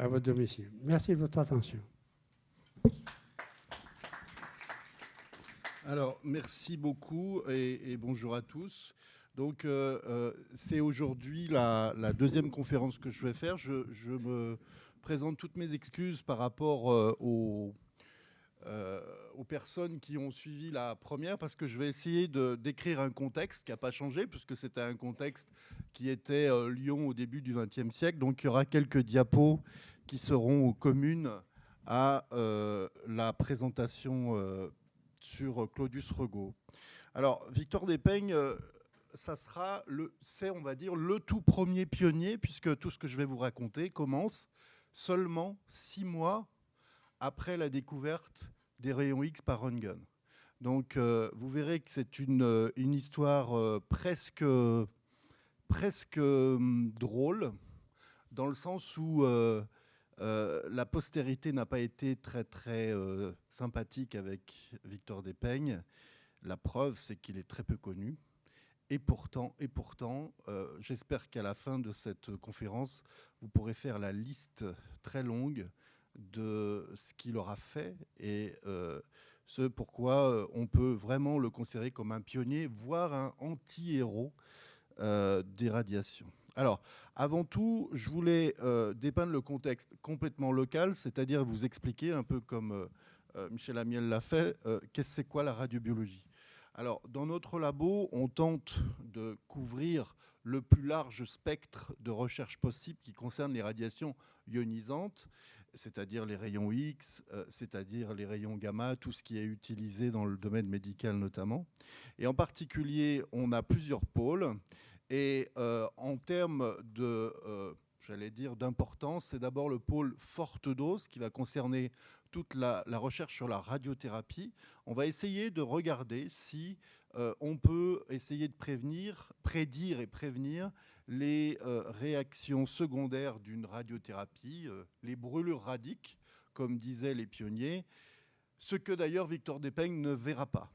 à votre domicile. Merci de votre attention. Alors, merci beaucoup et bonjour à tous. Donc, c'est aujourd'hui la deuxième conférence que je vais faire. Je me présente toutes mes excuses par rapport aux personnes qui ont suivi la première, parce que je vais essayer d'écrire un contexte qui n'a pas changé, puisque c'était un contexte qui était Lyon au début du XXe siècle. Donc, il y aura quelques diapos qui seront communes à la présentation sur Claudius Regaud. Alors, Victor Despeigne, ça sera on va dire, le tout premier pionnier, puisque tout ce que je vais vous raconter commence seulement 6 mois après la découverte des rayons X par Röntgen. Donc, vous verrez que c'est une histoire presque drôle, dans le sens où la postérité n'a pas été très sympathique avec Victor Despeigne. La preuve, c'est qu'il est très peu connu. Et pourtant, j'espère qu'à la fin de cette conférence, vous pourrez faire la liste très longue de ce qu'il aura fait et ce pourquoi on peut vraiment le considérer comme un pionnier, voire un anti-héros des radiations. Alors, avant tout, je voulais dépeindre le contexte complètement local, c'est-à-dire vous expliquer, un peu comme Michel Amiel l'a fait, qu'est-ce que c'est quoi la radiobiologie. Alors, dans notre labo, on tente de couvrir le plus large spectre de recherche possible qui concerne les radiations ionisantes, c'est-à-dire les rayons X, c'est-à-dire les rayons gamma, tout ce qui est utilisé dans le domaine médical notamment. Et en particulier, on a plusieurs pôles. Et en termes j'allais dire, d'importance, c'est d'abord le pôle forte dose qui va concerner toute la recherche sur la radiothérapie. On va essayer de regarder si on peut essayer de prédire et prévenir les réactions secondaires d'une radiothérapie, les brûlures radiques, comme disaient les pionniers, ce que d'ailleurs Victor Despeigne ne verra pas.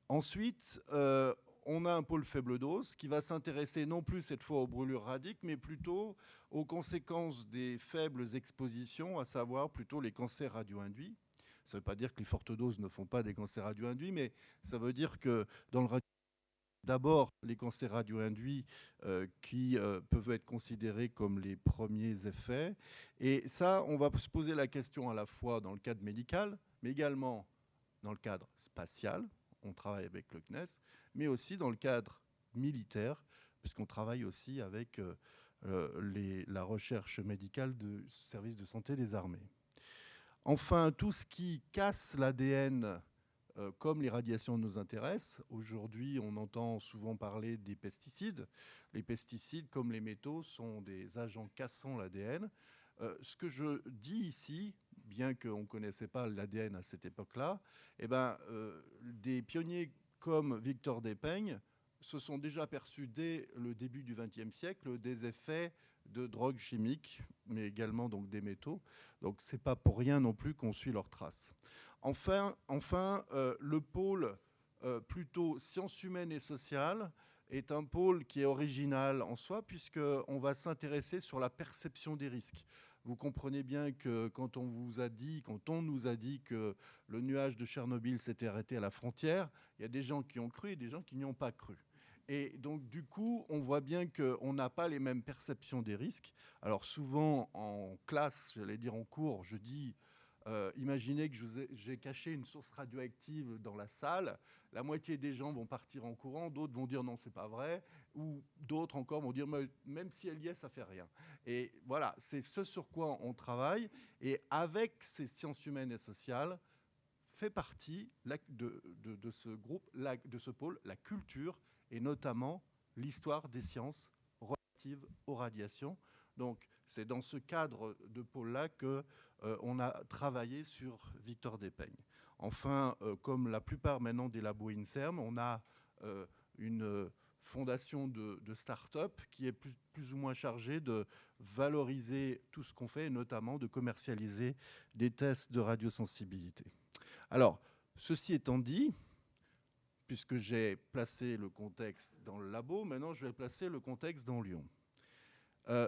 Ensuite, on a un pôle faible dose qui va s'intéresser non plus cette fois aux brûlures radiques, mais plutôt aux conséquences des faibles expositions, à savoir plutôt les cancers radio-induits. Ça ne veut pas dire que les fortes doses ne font pas des cancers radio-induits, mais ça veut dire que dans le d'abord les cancers radio-induits qui peuvent être considérés comme les premiers effets. Et ça, on va se poser la question à la fois dans le cadre médical, mais également dans le cadre spatial. On travaille avec le CNES, mais aussi dans le cadre militaire, puisqu'on travaille aussi avec la recherche médicale du service de santé des armées. Enfin, tout ce qui casse l'ADN, comme les radiations nous intéressent. Aujourd'hui, on entend souvent parler des pesticides. Les pesticides, comme les métaux, sont des agents cassant l'ADN. Ce que je dis ici, bien qu'on ne connaissait pas l'ADN à cette époque-là, des pionniers comme Victor Despeigne se sont déjà aperçus dès le début du XXe siècle des effets de drogues chimiques, mais également donc des métaux. Donc ce n'est pas pour rien non plus qu'on suit leurs traces. Enfin, le pôle plutôt sciences humaines et sociales est un pôle qui est original en soi, puisqu'on va s'intéresser sur la perception des risques. Vous comprenez bien que quand on nous a dit que le nuage de Tchernobyl s'était arrêté à la frontière, il y a des gens qui ont cru et des gens qui n'y ont pas cru. Et donc, du coup, on voit bien qu'on n'a pas les mêmes perceptions des risques. Alors, souvent, en classe, j'allais dire en cours, je dis imaginez que j'ai caché une source radioactive dans la salle. La moitié des gens vont partir en courant, d'autres vont dire non, c'est pas vrai, ou d'autres encore vont dire même si elle y est, ça fait rien. Et voilà, c'est ce sur quoi on travaille. Et avec ces sciences humaines et sociales, fait partie de ce groupe, de ce pôle, la culture et notamment l'histoire des sciences relatives aux radiations. Donc, c'est dans ce cadre de pôle-là qu'on a travaillé sur Victor Despeigne. Enfin, comme la plupart maintenant des labos INSERM, on a une fondation de start-up qui est plus ou moins chargée de valoriser tout ce qu'on fait et notamment de commercialiser des tests de radiosensibilité. Alors, ceci étant dit, puisque j'ai placé le contexte dans le labo, maintenant je vais placer le contexte dans Lyon.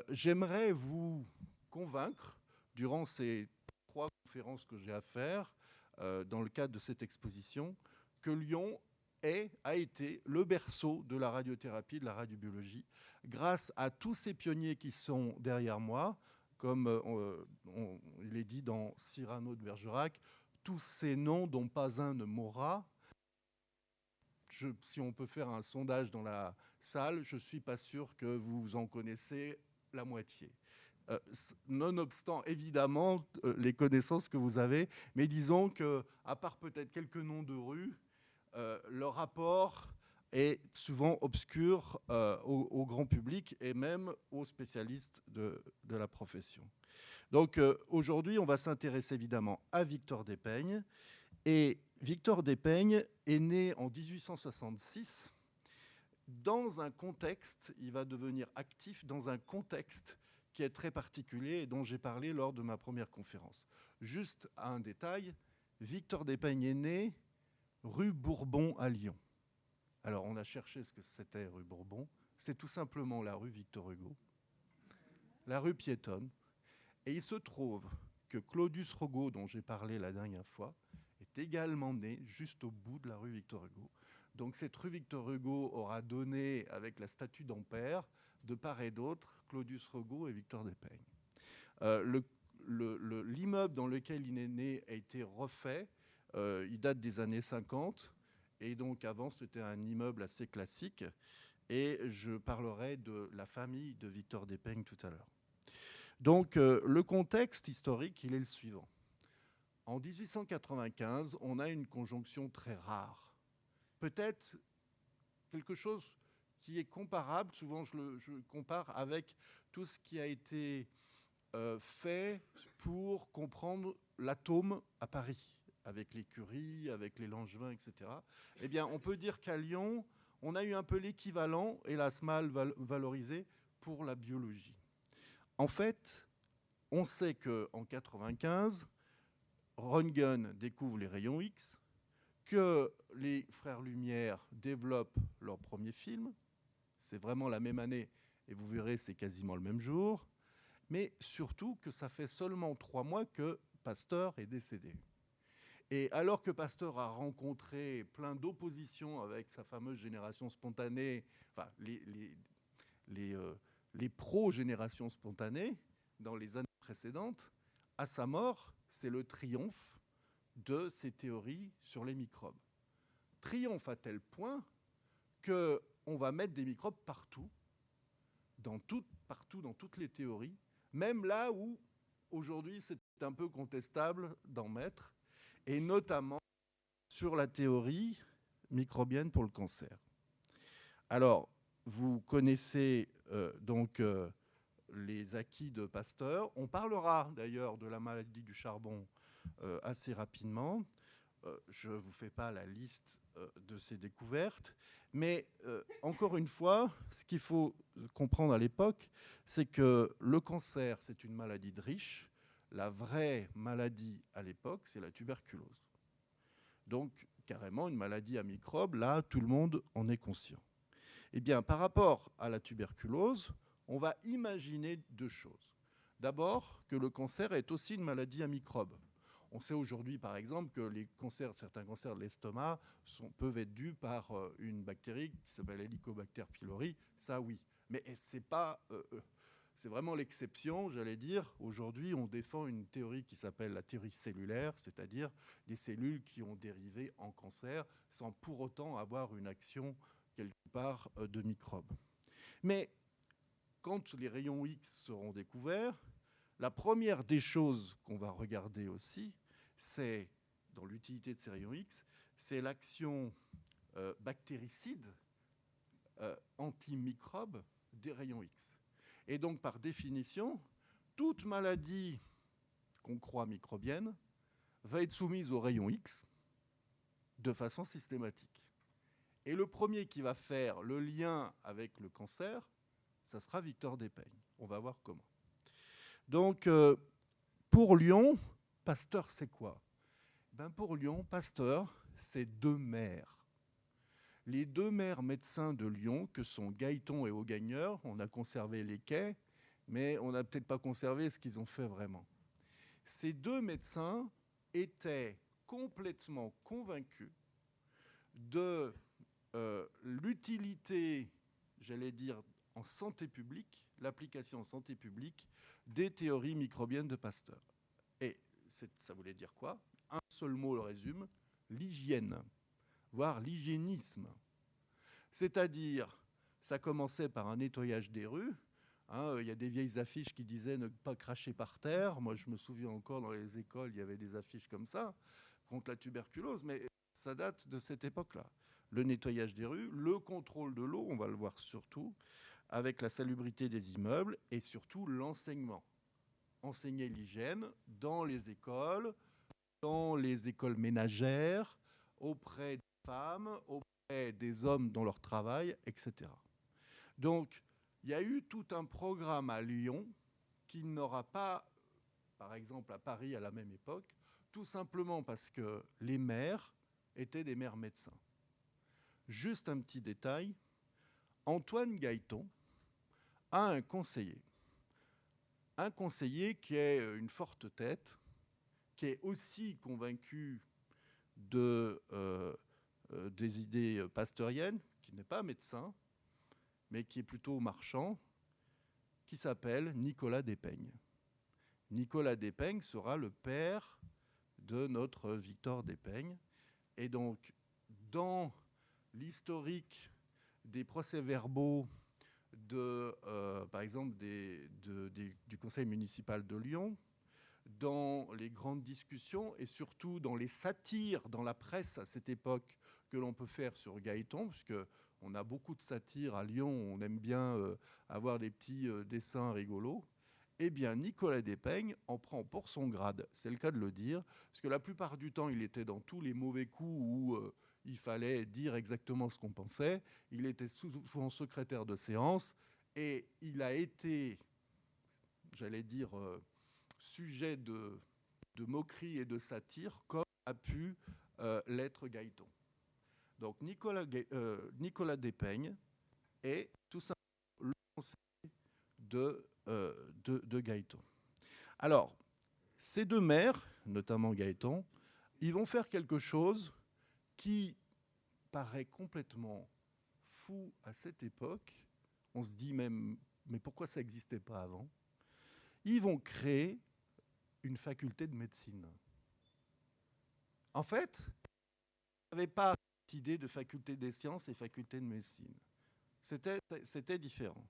J'aimerais vous convaincre, durant ces 3 conférences que j'ai à faire, dans le cadre de cette exposition, que Lyon a été le berceau de la radiothérapie, de la radiobiologie, grâce à tous ces pionniers qui sont derrière moi, comme il est dit dans Cyrano de Bergerac, tous ces noms dont pas un ne mourra. Si on peut faire un sondage dans la salle, je ne suis pas sûr que vous en connaissez la moitié. Nonobstant, évidemment, les connaissances que vous avez, mais disons qu'à part peut-être quelques noms de rues, leur rapport est souvent obscur au grand public et même aux spécialistes de la profession. Donc aujourd'hui, on va s'intéresser évidemment à Victor Despeignes. Et Victor Despeignes est né en 1866 dans un contexte, il va devenir actif dans un contexte qui est très particulier et dont j'ai parlé lors de ma première conférence. Juste un détail, Victor Despeignes est né rue Bourbon à Lyon. Alors on a cherché ce que c'était rue Bourbon, c'est tout simplement la rue Victor Hugo, la rue piétonne. Et il se trouve que Claudius Rogo, dont j'ai parlé la dernière fois, est également né juste au bout de la rue Victor Hugo. Donc cette rue Victor Hugo aura donné, avec la statue d'Ampère, de part et d'autre, Claudius Rogo et Victor Despeignes. L'immeuble dans lequel il est né a été refait. Il date des années 50. Et donc avant, c'était un immeuble assez classique. Et je parlerai de la famille de Victor Despeignes tout à l'heure. Donc le contexte historique, il est le suivant. En 1895, on a une conjonction très rare. Peut-être quelque chose qui est comparable, souvent je compare avec tout ce qui a été fait pour comprendre l'atome à Paris, avec les Curie, avec les Langevin, etc. Eh bien, on peut dire qu'à Lyon, on a eu un peu l'équivalent, hélas mal valorisé, pour la biologie. En fait, on sait qu'en 1995, Röntgen découvre les rayons X, que les frères Lumière développent leur premier film. C'est vraiment la même année, et vous verrez, c'est quasiment le même jour. Mais surtout que ça fait seulement 3 mois que Pasteur est décédé. Et alors que Pasteur a rencontré plein d'oppositions avec sa fameuse génération spontanée, enfin les pro-générations spontanées dans les années précédentes, à sa mort, c'est le triomphe de ses théories sur les microbes. Triomphe à tel point qu'on va mettre des microbes partout dans toutes les théories, même là où aujourd'hui c'est un peu contestable d'en mettre, et notamment sur la théorie microbienne pour le cancer. Alors, vous connaissez les acquis de Pasteur. On parlera d'ailleurs de la maladie du charbon assez rapidement. Je ne vous fais pas la liste de ces découvertes, mais encore une fois, ce qu'il faut comprendre à l'époque, c'est que le cancer, c'est une maladie de riches. La vraie maladie à l'époque, c'est la tuberculose. Donc, carrément, une maladie à microbes, là, tout le monde en est conscient. Eh bien, par rapport à la tuberculose, on va imaginer 2 choses. D'abord, que le cancer est aussi une maladie à microbes. On sait aujourd'hui, par exemple, que certains cancers de l'estomac peuvent être dus par une bactérie qui s'appelle Helicobacter pylori. Ça, oui. Mais c'est vraiment l'exception, j'allais dire. Aujourd'hui, on défend une théorie qui s'appelle la théorie cellulaire, c'est-à-dire des cellules qui ont dérivé en cancer sans pour autant avoir une action quelque part de microbes. Mais quand les rayons X seront découverts, la première des choses qu'on va regarder aussi, c'est, dans l'utilité de ces rayons X, c'est l'action bactéricide antimicrobe des rayons X. Et donc, par définition, toute maladie qu'on croit microbienne va être soumise aux rayons X de façon systématique. Et le premier qui va faire le lien avec le cancer, ça sera Victor Despeignes. On va voir comment. Donc, pour Lyon, Pasteur, c'est quoi ? Pour Lyon, Pasteur, c'est 2 maires. Les 2 maires médecins de Lyon, que sont Gailleton et Augagneur, on a conservé les quais, mais on n'a peut-être pas conservé ce qu'ils ont fait vraiment. Ces deux médecins étaient complètement convaincus de l'utilité, j'allais dire, en santé publique, l'application en santé publique des théories microbiennes de Pasteur. Et ça voulait dire quoi? Un seul mot le résume, l'hygiène, voire l'hygiénisme. C'est-à-dire, ça commençait par un nettoyage des rues. Il y a des vieilles affiches qui disaient ne pas cracher par terre. Moi, je me souviens encore, dans les écoles, il y avait des affiches comme ça, contre la tuberculose, mais ça date de cette époque-là. Le nettoyage des rues, le contrôle de l'eau, on va le voir surtout, avec la salubrité des immeubles, et surtout l'enseignement. Enseigner l'hygiène dans les écoles ménagères, auprès des femmes, auprès des hommes dans leur travail, etc. Donc, il y a eu tout un programme à Lyon qu'il n'aura pas, par exemple, à Paris à la même époque, tout simplement parce que les maires étaient des maires médecins. Juste un petit détail, Antoine Gailleton a un conseiller qui est une forte tête, qui est aussi convaincu des idées pasteuriennes, qui n'est pas médecin, mais qui est plutôt marchand, qui s'appelle Nicolas Despeignes. Nicolas Despeignes sera le père de notre Victor Despeignes. Et donc, dans l'historique des procès-verbaux par exemple, du conseil municipal de Lyon, dans les grandes discussions et surtout dans les satires dans la presse à cette époque que l'on peut faire sur Gailleton, puisque on a beaucoup de satires à Lyon, on aime bien avoir des petits dessins rigolos, eh bien Nicolas Despeignes en prend pour son grade, c'est le cas de le dire, parce que la plupart du temps il était dans tous les mauvais coups où il fallait dire exactement ce qu'on pensait, il était souvent secrétaire de séance, et il a été, j'allais dire, sujet de moquerie et de satire, comme a pu l'être Gailleton. Donc Nicolas Despeignes est tout simplement le conseiller de Gailleton. Alors, ces deux maires, notamment Gailleton, ils vont faire quelque chose qui paraît complètement fou à cette époque. On se dit même, mais pourquoi ça n'existait pas avant? Ils vont créer une faculté de médecine. En fait, il n'y avait pas cette idée de faculté des sciences et faculté de médecine. C'était différent.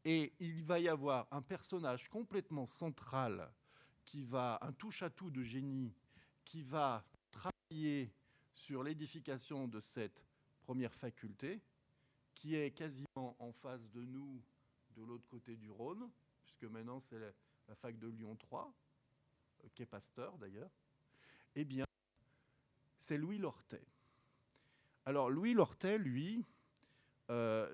Et il va y avoir un personnage complètement central, un touche-à-tout de génie, qui va travailler sur l'édification de cette première faculté, qui est quasiment en face de nous, de l'autre côté du Rhône, puisque maintenant c'est la fac de Lyon 3, qui est Pasteur d'ailleurs. Eh bien, c'est Louis Lortet. Alors, Louis Lortet, lui,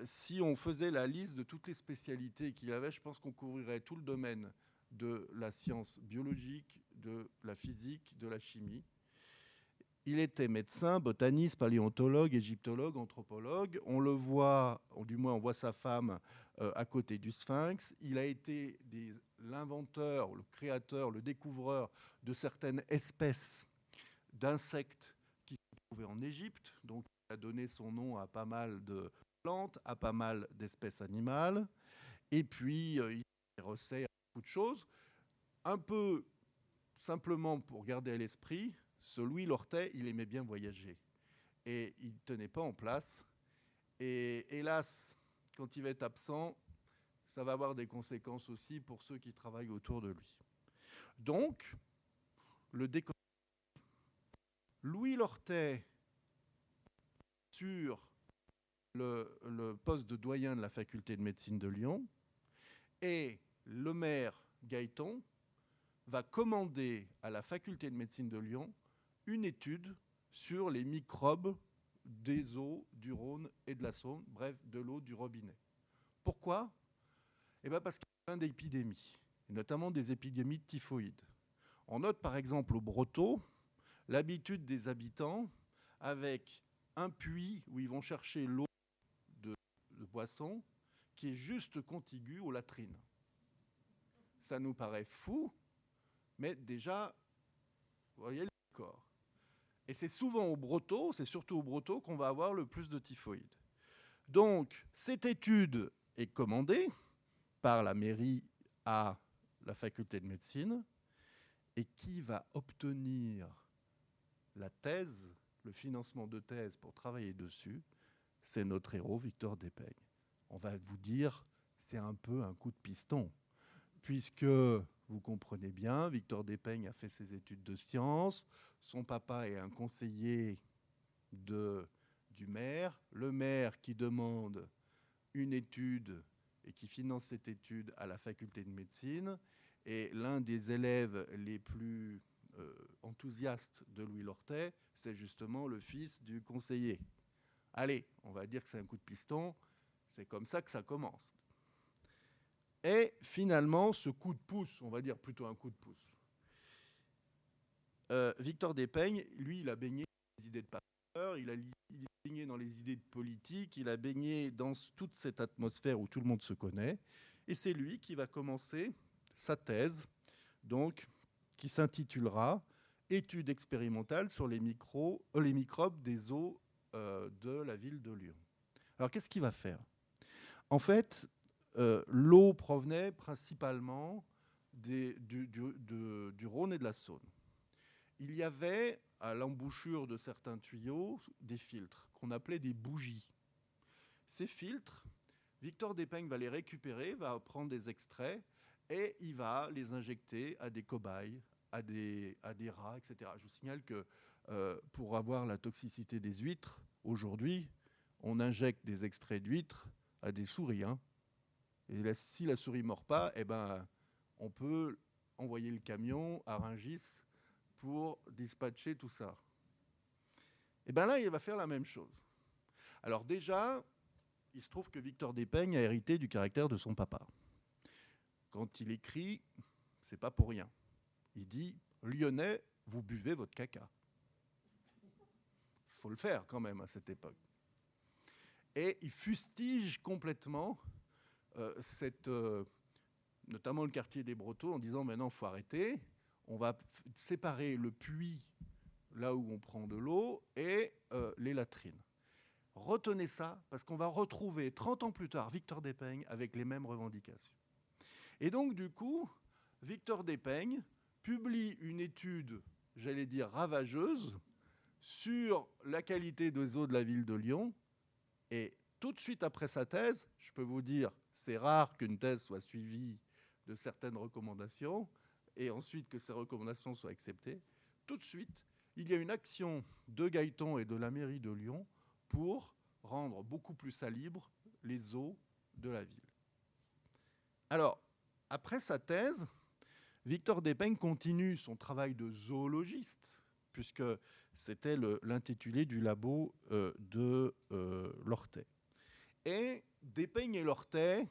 si on faisait la liste de toutes les spécialités qu'il avait, je pense qu'on couvrirait tout le domaine de la science biologique, de la physique, de la chimie. Il était médecin, botaniste, paléontologue, égyptologue, anthropologue. On le voit, ou du moins on voit sa femme à côté du Sphinx. Il a été l'inventeur, le créateur, le découvreur de certaines espèces d'insectes qui se trouvaient en Égypte. Donc il a donné son nom à pas mal de plantes, à pas mal d'espèces animales. Et puis il recette beaucoup de choses. Un peu simplement pour garder à l'esprit, ce Louis Lortet, il aimait bien voyager. Et il ne tenait pas en place. Et hélas, quand il va être absent, ça va avoir des conséquences aussi pour ceux qui travaillent autour de lui. Donc, le décor. Louis Lortet, sur le poste de doyen de la faculté de médecine de Lyon, et le maire Gailleton va commander à la faculté de médecine de Lyon une étude sur les microbes des eaux du Rhône et de la Saône, bref, de l'eau du robinet. Pourquoi? Eh bien parce qu'il y a plein d'épidémies, notamment des épidémies de typhoïde. On note par exemple au Brotteau l'habitude des habitants avec un puits où ils vont chercher l'eau de boisson qui est juste contiguë aux latrines. Ça nous paraît fou, mais déjà, vous voyez le corps. Et c'est souvent au Broto, c'est surtout au Broto qu'on va avoir le plus de typhoïde. Donc, cette étude est commandée par la mairie à la faculté de médecine. Et qui va obtenir la thèse, le financement de thèse pour travailler dessus? C'est notre héros, Victor Despeigne. On va vous dire, c'est un peu un coup de piston, puisque, vous comprenez bien, Victor Despeigne a fait ses études de sciences, son papa est un conseiller du maire, le maire qui demande une étude et qui finance cette étude à la faculté de médecine, et l'un des élèves les plus enthousiastes de Louis Lortet, c'est justement le fils du conseiller. Allez, on va dire que c'est un coup de piston, c'est comme ça que ça commence. Et finalement, ce coup de pouce, on va dire plutôt un coup de pouce, Victor Despeigne, lui, il a baigné dans les idées de Pasteur, il a baigné dans les idées de politique, il a baigné dans toute cette atmosphère où tout le monde se connaît, et c'est lui qui va commencer sa thèse, donc, qui s'intitulera « Étude expérimentale sur les microbes des eaux de la ville de Lyon ». Alors, qu'est-ce qu'il va faire? En fait, l'eau provenait principalement du Rhône et de la Saône. Il y avait, à l'embouchure de certains tuyaux, des filtres qu'on appelait des bougies. Ces filtres, Victor Despeigne va les récupérer, va prendre des extraits et il va les injecter à des cobayes, à des rats, etc. Je vous signale que pour avoir la toxicité des huîtres, aujourd'hui, on injecte des extraits d'huîtres à des souris. Hein. Et là, si la souris ne mord pas, eh ben, on peut envoyer le camion à Rungis pour dispatcher tout ça. Et bien là, il va faire la même chose. Alors déjà, il se trouve que Victor Despeigne a hérité du caractère de son papa. Quand il écrit, c'est pas pour rien. Il dit « Lyonnais, vous buvez votre caca ». Il faut le faire quand même à cette époque. Et il fustige complètement notamment le quartier des Brotteaux en disant « Maintenant, il faut arrêter, on va séparer le puits, là où on prend de l'eau, et les latrines ». Retenez ça, parce qu'on va retrouver 30 ans plus tard Victor Despeigne avec les mêmes revendications. Et donc, du coup, Victor Despeigne publie une étude, j'allais dire ravageuse, sur la qualité des eaux de la ville de Lyon. Et tout de suite après sa thèse, je peux vous dire, c'est rare qu'une thèse soit suivie de certaines recommandations et ensuite que ces recommandations soient acceptées. Tout de suite, il y a une action de Gaëton et de la mairie de Lyon pour rendre beaucoup plus salubres les eaux de la ville. Alors, après sa thèse, Victor Despeigne continue son travail de zoologiste, puisque c'était l'intitulé du labo de Lortet. Et Despeigne et Lortet,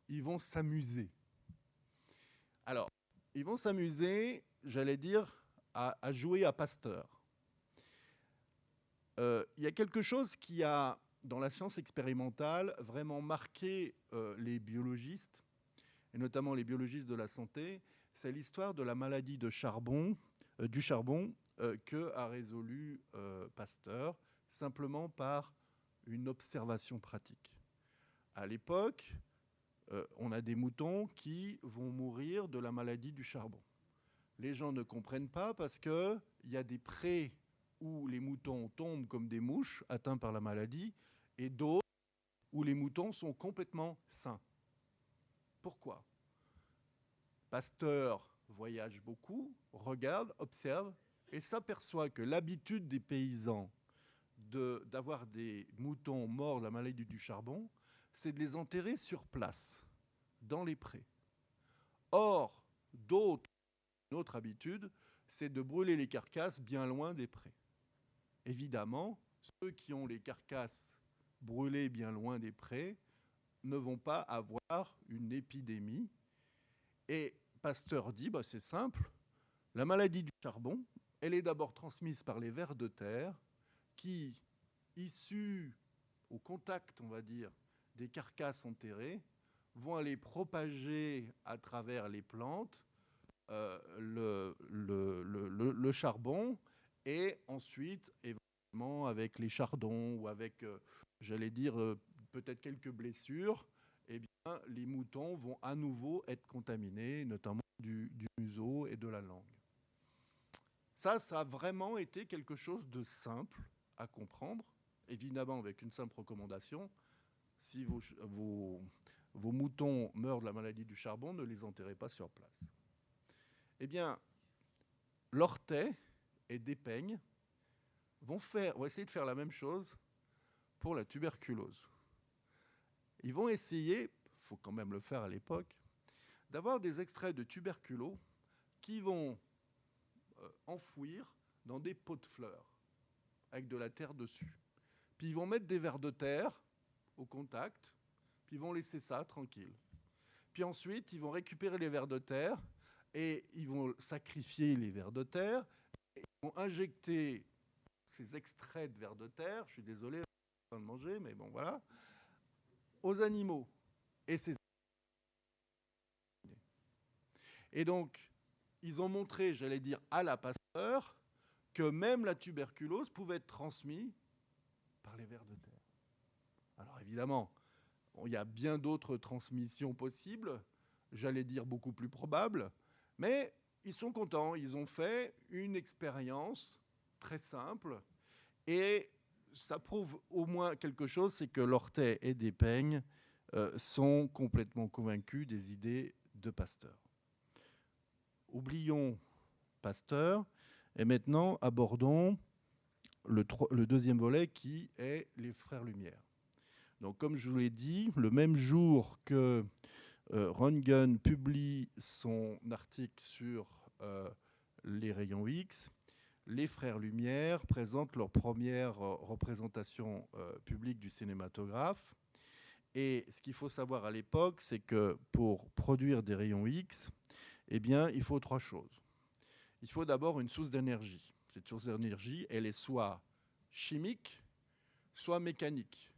ils vont s'amuser. Alors, ils vont s'amuser, j'allais dire, à jouer à Pasteur. Il y a quelque chose qui a, dans la science expérimentale, vraiment marqué les biologistes, et notamment les biologistes de la santé, c'est l'histoire de la maladie du charbon que a résolu Pasteur, simplement par une observation pratique. À l'époque, on a des moutons qui vont mourir de la maladie du charbon. Les gens ne comprennent pas parce qu'il y a des prés où les moutons tombent comme des mouches atteints par la maladie et d'autres où les moutons sont complètement sains. Pourquoi? Pasteur voyage beaucoup, regarde, observe et s'aperçoit que l'habitude des paysans d'avoir des moutons morts de la maladie du charbon, c'est de les enterrer sur place, dans les prés. Or, une autre habitude, c'est de brûler les carcasses bien loin des prés. Évidemment, ceux qui ont les carcasses brûlées bien loin des prés ne vont pas avoir une épidémie. Et Pasteur dit, bah, c'est simple, la maladie du charbon, elle est d'abord transmise par les vers de terre qui, issus au contact, on va dire, des carcasses enterrées, vont aller propager à travers les plantes le charbon, et ensuite, éventuellement, avec les chardons ou avec, j'allais dire, peut-être quelques blessures, eh bien, les moutons vont à nouveau être contaminés, notamment du museau et de la langue. Ça a vraiment été quelque chose de simple à comprendre, évidemment avec une simple recommandation. Si vos moutons meurent de la maladie du charbon, ne les enterrez pas sur place. Eh bien, l'ortais et Despeigne vont essayer de faire la même chose pour la tuberculose. Ils vont essayer, il faut quand même le faire à l'époque, d'avoir des extraits de tuberculos qui vont enfouir dans des pots de fleurs avec de la terre dessus. Puis ils vont mettre des vers de terre au contact, puis ils vont laisser ça tranquille. Puis ensuite, ils vont récupérer les vers de terre et ils vont sacrifier les vers de terre, et ils vont injecter ces extraits de vers de terre, je suis désolé, je suis en train de manger, mais bon voilà, aux animaux. Et donc, ils ont montré, j'allais dire, à la Pasteur, que même la tuberculose pouvait être transmise par les vers de terre. Alors évidemment, il y a bien d'autres transmissions possibles, j'allais dire beaucoup plus probables, mais ils sont contents, ils ont fait une expérience très simple, et ça prouve au moins quelque chose, c'est que l'ortais et Despeigne sont complètement convaincus des idées de Pasteur. Oublions Pasteur, et maintenant abordons le deuxième volet, qui est les Frères Lumière. Donc, comme je vous l'ai dit, le même jour que Röntgen publie son article sur les rayons X, les Frères Lumière présentent leur première représentation publique du cinématographe. Et ce qu'il faut savoir à l'époque, c'est que pour produire des rayons X, eh bien, il faut trois choses. Il faut d'abord une source d'énergie. Cette source d'énergie, elle est soit chimique, soit mécanique.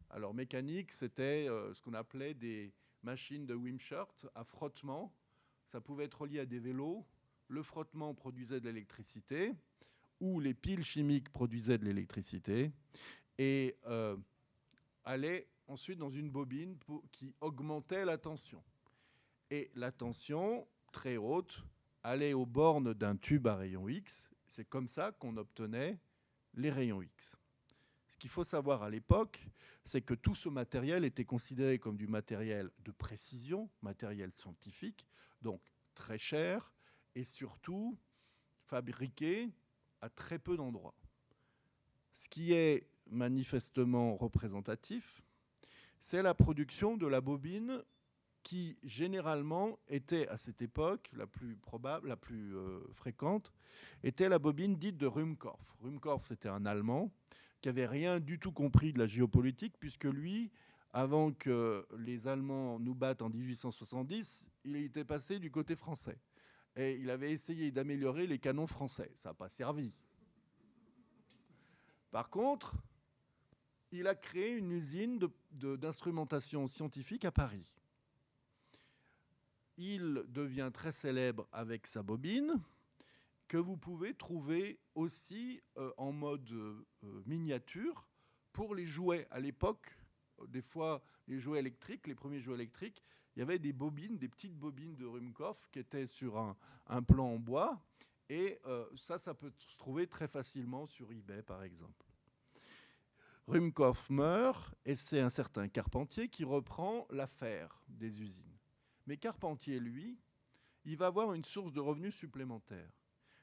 Alors mécanique, c'était ce qu'on appelait des machines de Wimshurst à frottement. Ça pouvait être relié à des vélos. Le frottement produisait de l'électricité, ou les piles chimiques produisaient de l'électricité, et allait ensuite dans une bobine qui augmentait la tension. Et la tension, très haute, allait aux bornes d'un tube à rayons X. C'est comme ça qu'on obtenait les rayons X. Ce qu'il faut savoir à l'époque, c'est que tout ce matériel était considéré comme du matériel de précision, matériel scientifique, donc très cher, et surtout fabriqué à très peu d'endroits. Ce qui est manifestement représentatif, c'est la production de la bobine qui, généralement, était à cette époque, la plus probable, la plus fréquente, était la bobine dite de Ruhmkorff. Ruhmkorff, c'était un Allemand qui n'avait rien du tout compris de la géopolitique, puisque lui, avant que les Allemands nous battent en 1870, il était passé du côté français. Et il avait essayé d'améliorer les canons français. Ça n'a pas servi. Par contre, il a créé une usine d'instrumentation scientifique à Paris. Il devient très célèbre avec sa bobine, que vous pouvez trouver aussi en mode miniature pour les jouets. À l'époque, des fois, les jouets électriques, les premiers jouets électriques, il y avait des bobines, des petites bobines de Ruhmkorff qui étaient sur un plan en bois. Et ça peut se trouver très facilement sur eBay, par exemple. Ruhmkorff meurt, et c'est un certain Carpentier qui reprend l'affaire des usines. Mais Carpentier, lui, il va avoir une source de revenus supplémentaire.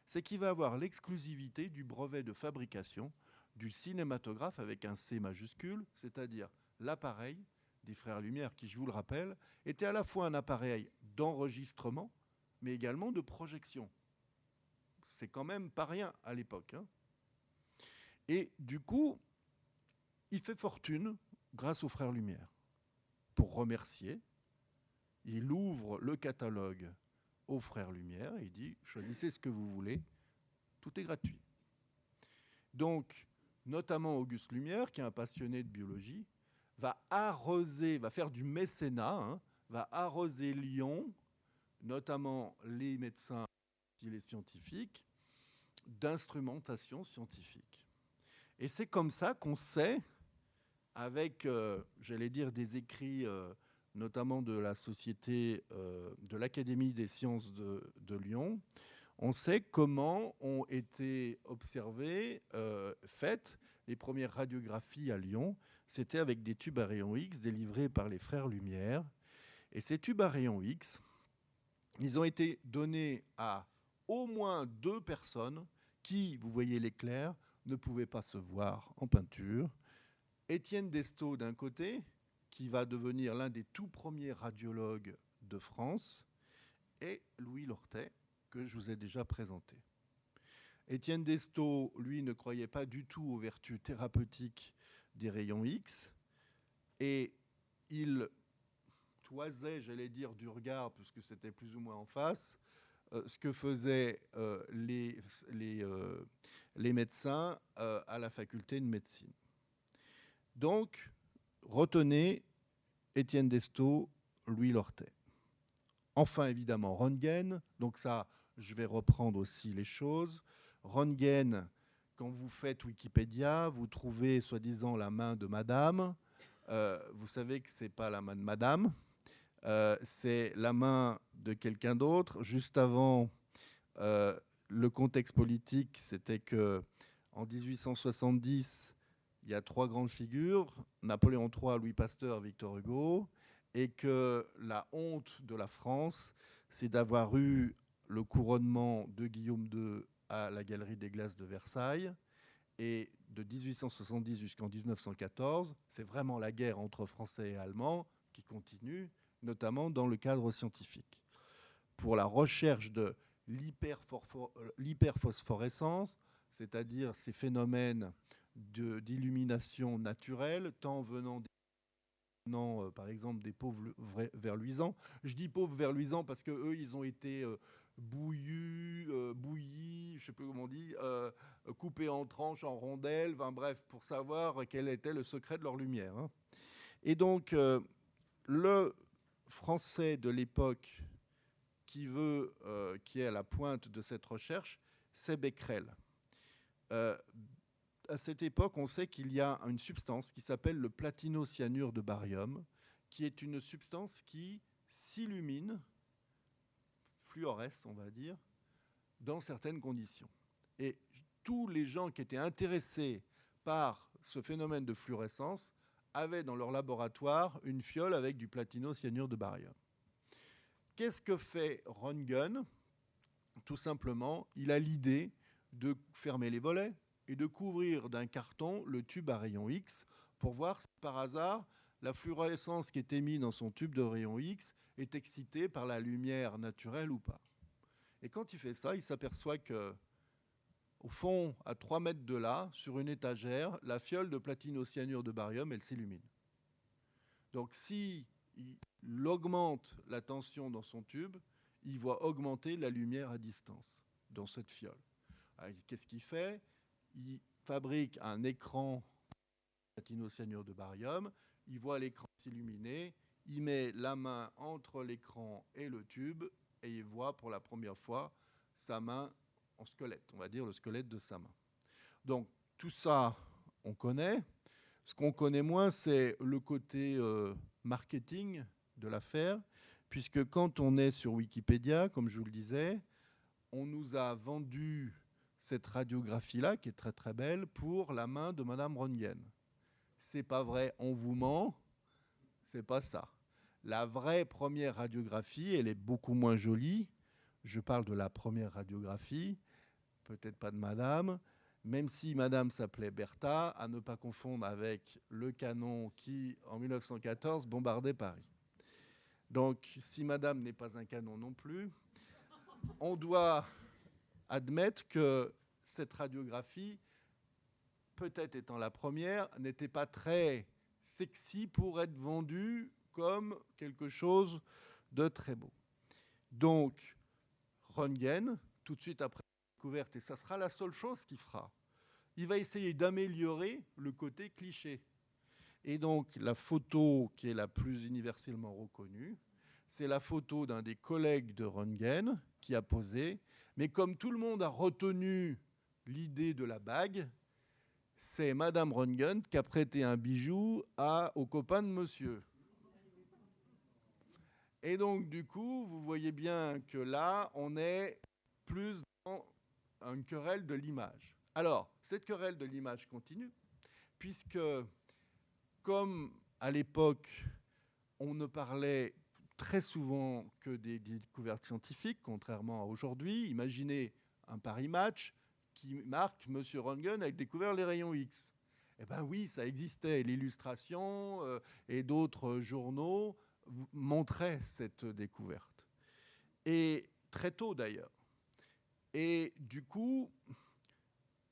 C'est qu'il va avoir l'exclusivité du brevet de fabrication du cinématographe avec un C majuscule, c'est-à-dire l'appareil des Frères Lumière, qui, je vous le rappelle, était à la fois un appareil d'enregistrement, mais également de projection. C'est quand même pas rien à l'époque, hein. Et du coup, il fait fortune grâce aux Frères Lumière. Pour remercier, il ouvre le catalogue aux Frères Lumière et il dit « Choisissez ce que vous voulez, tout est gratuit ». Donc, notamment Auguste Lumière, qui est un passionné de biologie, va arroser, va faire du mécénat, hein, va arroser Lyon, notamment les médecins et les scientifiques, d'instrumentation scientifique. Et c'est comme ça qu'on sait, avec, j'allais dire, des écrits, notamment de la société, de l'Académie des sciences de Lyon, on sait comment ont été observées, faites les premières radiographies à Lyon. C'était avec des tubes à rayons X délivrés par les frères Lumière. Et ces tubes à rayons X, ils ont été donnés à au moins 2 personnes qui, vous voyez l'éclair, ne pouvaient pas se voir en peinture. Étienne Destaut d'un côté, qui va devenir l'un des tout premiers radiologues de France, et Louis Lortet, que je vous ai déjà présenté. Étienne Destaut, lui, ne croyait pas du tout aux vertus thérapeutiques des rayons X, et il toisait, j'allais dire, du regard, puisque c'était plus ou moins en face, ce que faisaient les médecins à la faculté de médecine. Donc, retenez Étienne Destaut, Louis Lortet. Enfin, évidemment, Röntgen. Donc ça, je vais reprendre aussi les choses. Röntgen, quand vous faites Wikipédia, vous trouvez soi-disant la main de madame. Vous savez que ce n'est pas la main de madame. C'est la main de quelqu'un d'autre. Juste avant, le contexte politique, c'était qu'en 1870, il y a 3 grandes figures, Napoléon III, Louis Pasteur, Victor Hugo, et que la honte de la France, c'est d'avoir eu le couronnement de Guillaume II à la Galerie des Glaces de Versailles. Et de 1870 jusqu'en 1914, c'est vraiment la guerre entre Français et Allemands qui continue, notamment dans le cadre scientifique. Pour la recherche de l'hyperphosphorescence, c'est-à-dire ces phénomènes d'illumination naturelle, tant venant par exemple des pauvres verluisants. Je dis pauvres verluisants parce qu'eux, ils ont été bouillis, je ne sais plus comment on dit, coupés en tranches, en rondelles, enfin, bref, pour savoir quel était le secret de leur lumière. Hein. Et donc, le Français de l'époque qui est à la pointe de cette recherche, c'est Becquerel. À cette époque, on sait qu'il y a une substance qui s'appelle le platinocyanure de barium, qui est une substance qui s'illumine, fluoresce, on va dire, dans certaines conditions. Et tous les gens qui étaient intéressés par ce phénomène de fluorescence avaient dans leur laboratoire une fiole avec du platinocyanure de barium. Qu'est-ce que fait Röntgen ? Tout simplement, il a l'idée de fermer les volets et de couvrir d'un carton le tube à rayon X pour voir si par hasard la fluorescence qui est émise dans son tube de rayon X est excitée par la lumière naturelle ou pas. Et quand il fait ça, il s'aperçoit que, au fond, à 3 mètres de là, sur une étagère, la fiole de platinocyanure de barium, elle s'illumine. Donc si il augmente la tension dans son tube, il voit augmenter la lumière à distance dans cette fiole. Alors, qu'est-ce qu'il fait ? Il fabrique un écran platinocyanure de barium, il voit l'écran s'illuminer, il met la main entre l'écran et le tube et il voit pour la première fois sa main en squelette, on va dire le squelette de sa main. Donc tout ça, on connaît. Ce qu'on connaît moins, c'est le côté marketing de l'affaire, puisque quand on est sur Wikipédia, comme je vous le disais, on nous a vendu cette radiographie-là, qui est très très belle, pour la main de Madame Röntgen. C'est pas vrai, on vous ment, c'est pas ça. La vraie première radiographie, elle est beaucoup moins jolie. Je parle de la première radiographie, peut-être pas de Madame, même si Madame s'appelait Bertha, à ne pas confondre avec le canon qui, en 1914, bombardait Paris. Donc, si Madame n'est pas un canon non plus, on doit admettre que cette radiographie, peut-être étant la première, n'était pas très sexy pour être vendue comme quelque chose de très beau. Donc, Röntgen, tout de suite après la découverte, et ça sera la seule chose qu'il fera, il va essayer d'améliorer le côté cliché. Et donc, la photo qui est la plus universellement reconnue, c'est la photo d'un des collègues de Röntgen qui a posé. Mais comme tout le monde a retenu l'idée de la bague, c'est Madame Röntgen qui a prêté un bijou au copain de monsieur. Et donc, du coup, vous voyez bien que là, on est plus dans une querelle de l'image. Alors, cette querelle de l'image continue, puisque, comme à l'époque, on ne parlait très souvent que des découvertes scientifiques, contrairement à aujourd'hui. Imaginez un Paris Match qui marque M. Röntgen a découvert les rayons X. Eh bien oui, ça existait. L'Illustration et d'autres journaux montraient cette découverte. Et très tôt d'ailleurs. Et du coup,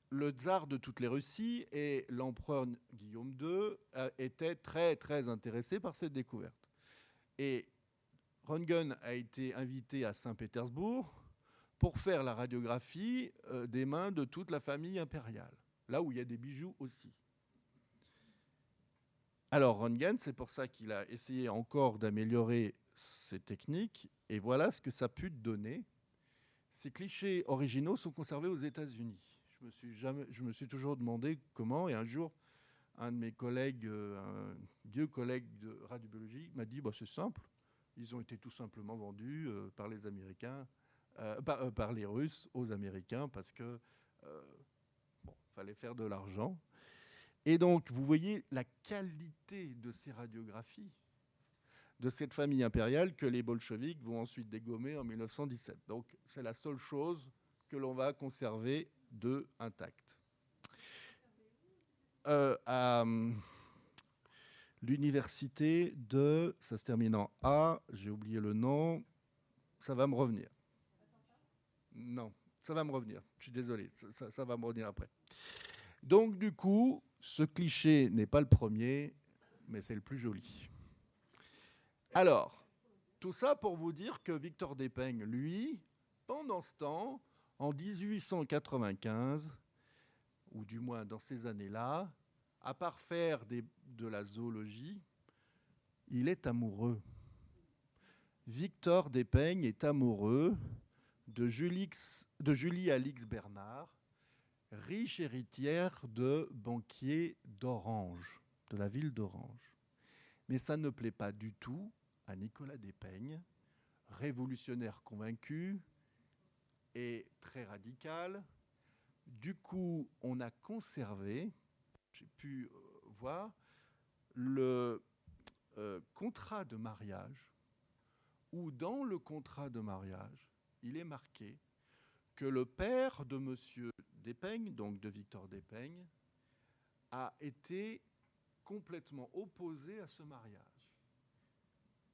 le tsar de toutes les Russies et l'empereur Guillaume II étaient très très intéressés par cette découverte. Et Röntgen a été invité à Saint-Pétersbourg pour faire la radiographie des mains de toute la famille impériale, là où il y a des bijoux aussi. Alors Röntgen, c'est pour ça qu'il a essayé encore d'améliorer ses techniques, et voilà ce que ça a pu donner. Ces clichés originaux sont conservés aux États-Unis. Je me suis toujours demandé comment, et un jour, un de mes collègues, un vieux collègue de radiobiologie, m'a dit c'est simple, ils ont été tout simplement vendus par les Américains, par les Russes aux Américains, parce que fallait faire de l'argent. Et donc, vous voyez la qualité de ces radiographies de cette famille impériale que les bolcheviks vont ensuite dégommer en 1917. Donc, c'est la seule chose que l'on va conserver de intacte. À l'université de... Ça se termine en A, j'ai oublié le nom, ça va me revenir. Non, ça va me revenir, je suis désolé, ça va me revenir après. Donc, du coup, ce cliché n'est pas le premier, mais c'est le plus joli. Alors, tout ça pour vous dire que Victor Despeigne, lui, pendant ce temps, en 1895, ou du moins dans ces années-là, à part faire de la zoologie, il est amoureux. Victor Despeigne est amoureux de Julie Alix Bernard, riche héritière de banquier d'Orange, de la ville d'Orange. Mais ça ne plaît pas du tout à Nicolas Despeigne, révolutionnaire convaincu et très radical. Du coup, on a conservé, j'ai pu voir, le contrat de mariage, où dans le contrat de mariage, il est marqué que le père de M. Despeigne, donc de Victor Despeigne, a été complètement opposé à ce mariage.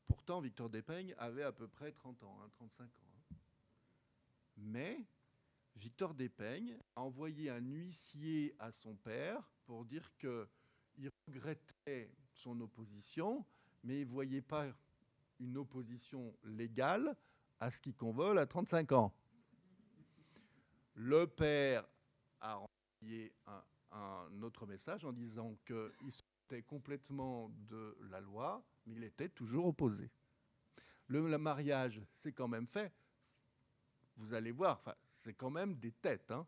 Pourtant, Victor Despeigne avait à peu près 30 ans, 35 ans. Mais Victor Despeigne a envoyé un huissier à son père pour dire qu'il regrettait son opposition, mais il ne voyait pas une opposition légale à ce qui convole à 35 ans. Le père a envoyé un autre message en disant qu'il sortait complètement de la loi, mais il était toujours opposé. Le mariage, c'est quand même fait. Vous allez voir, c'est quand même des têtes. Hein.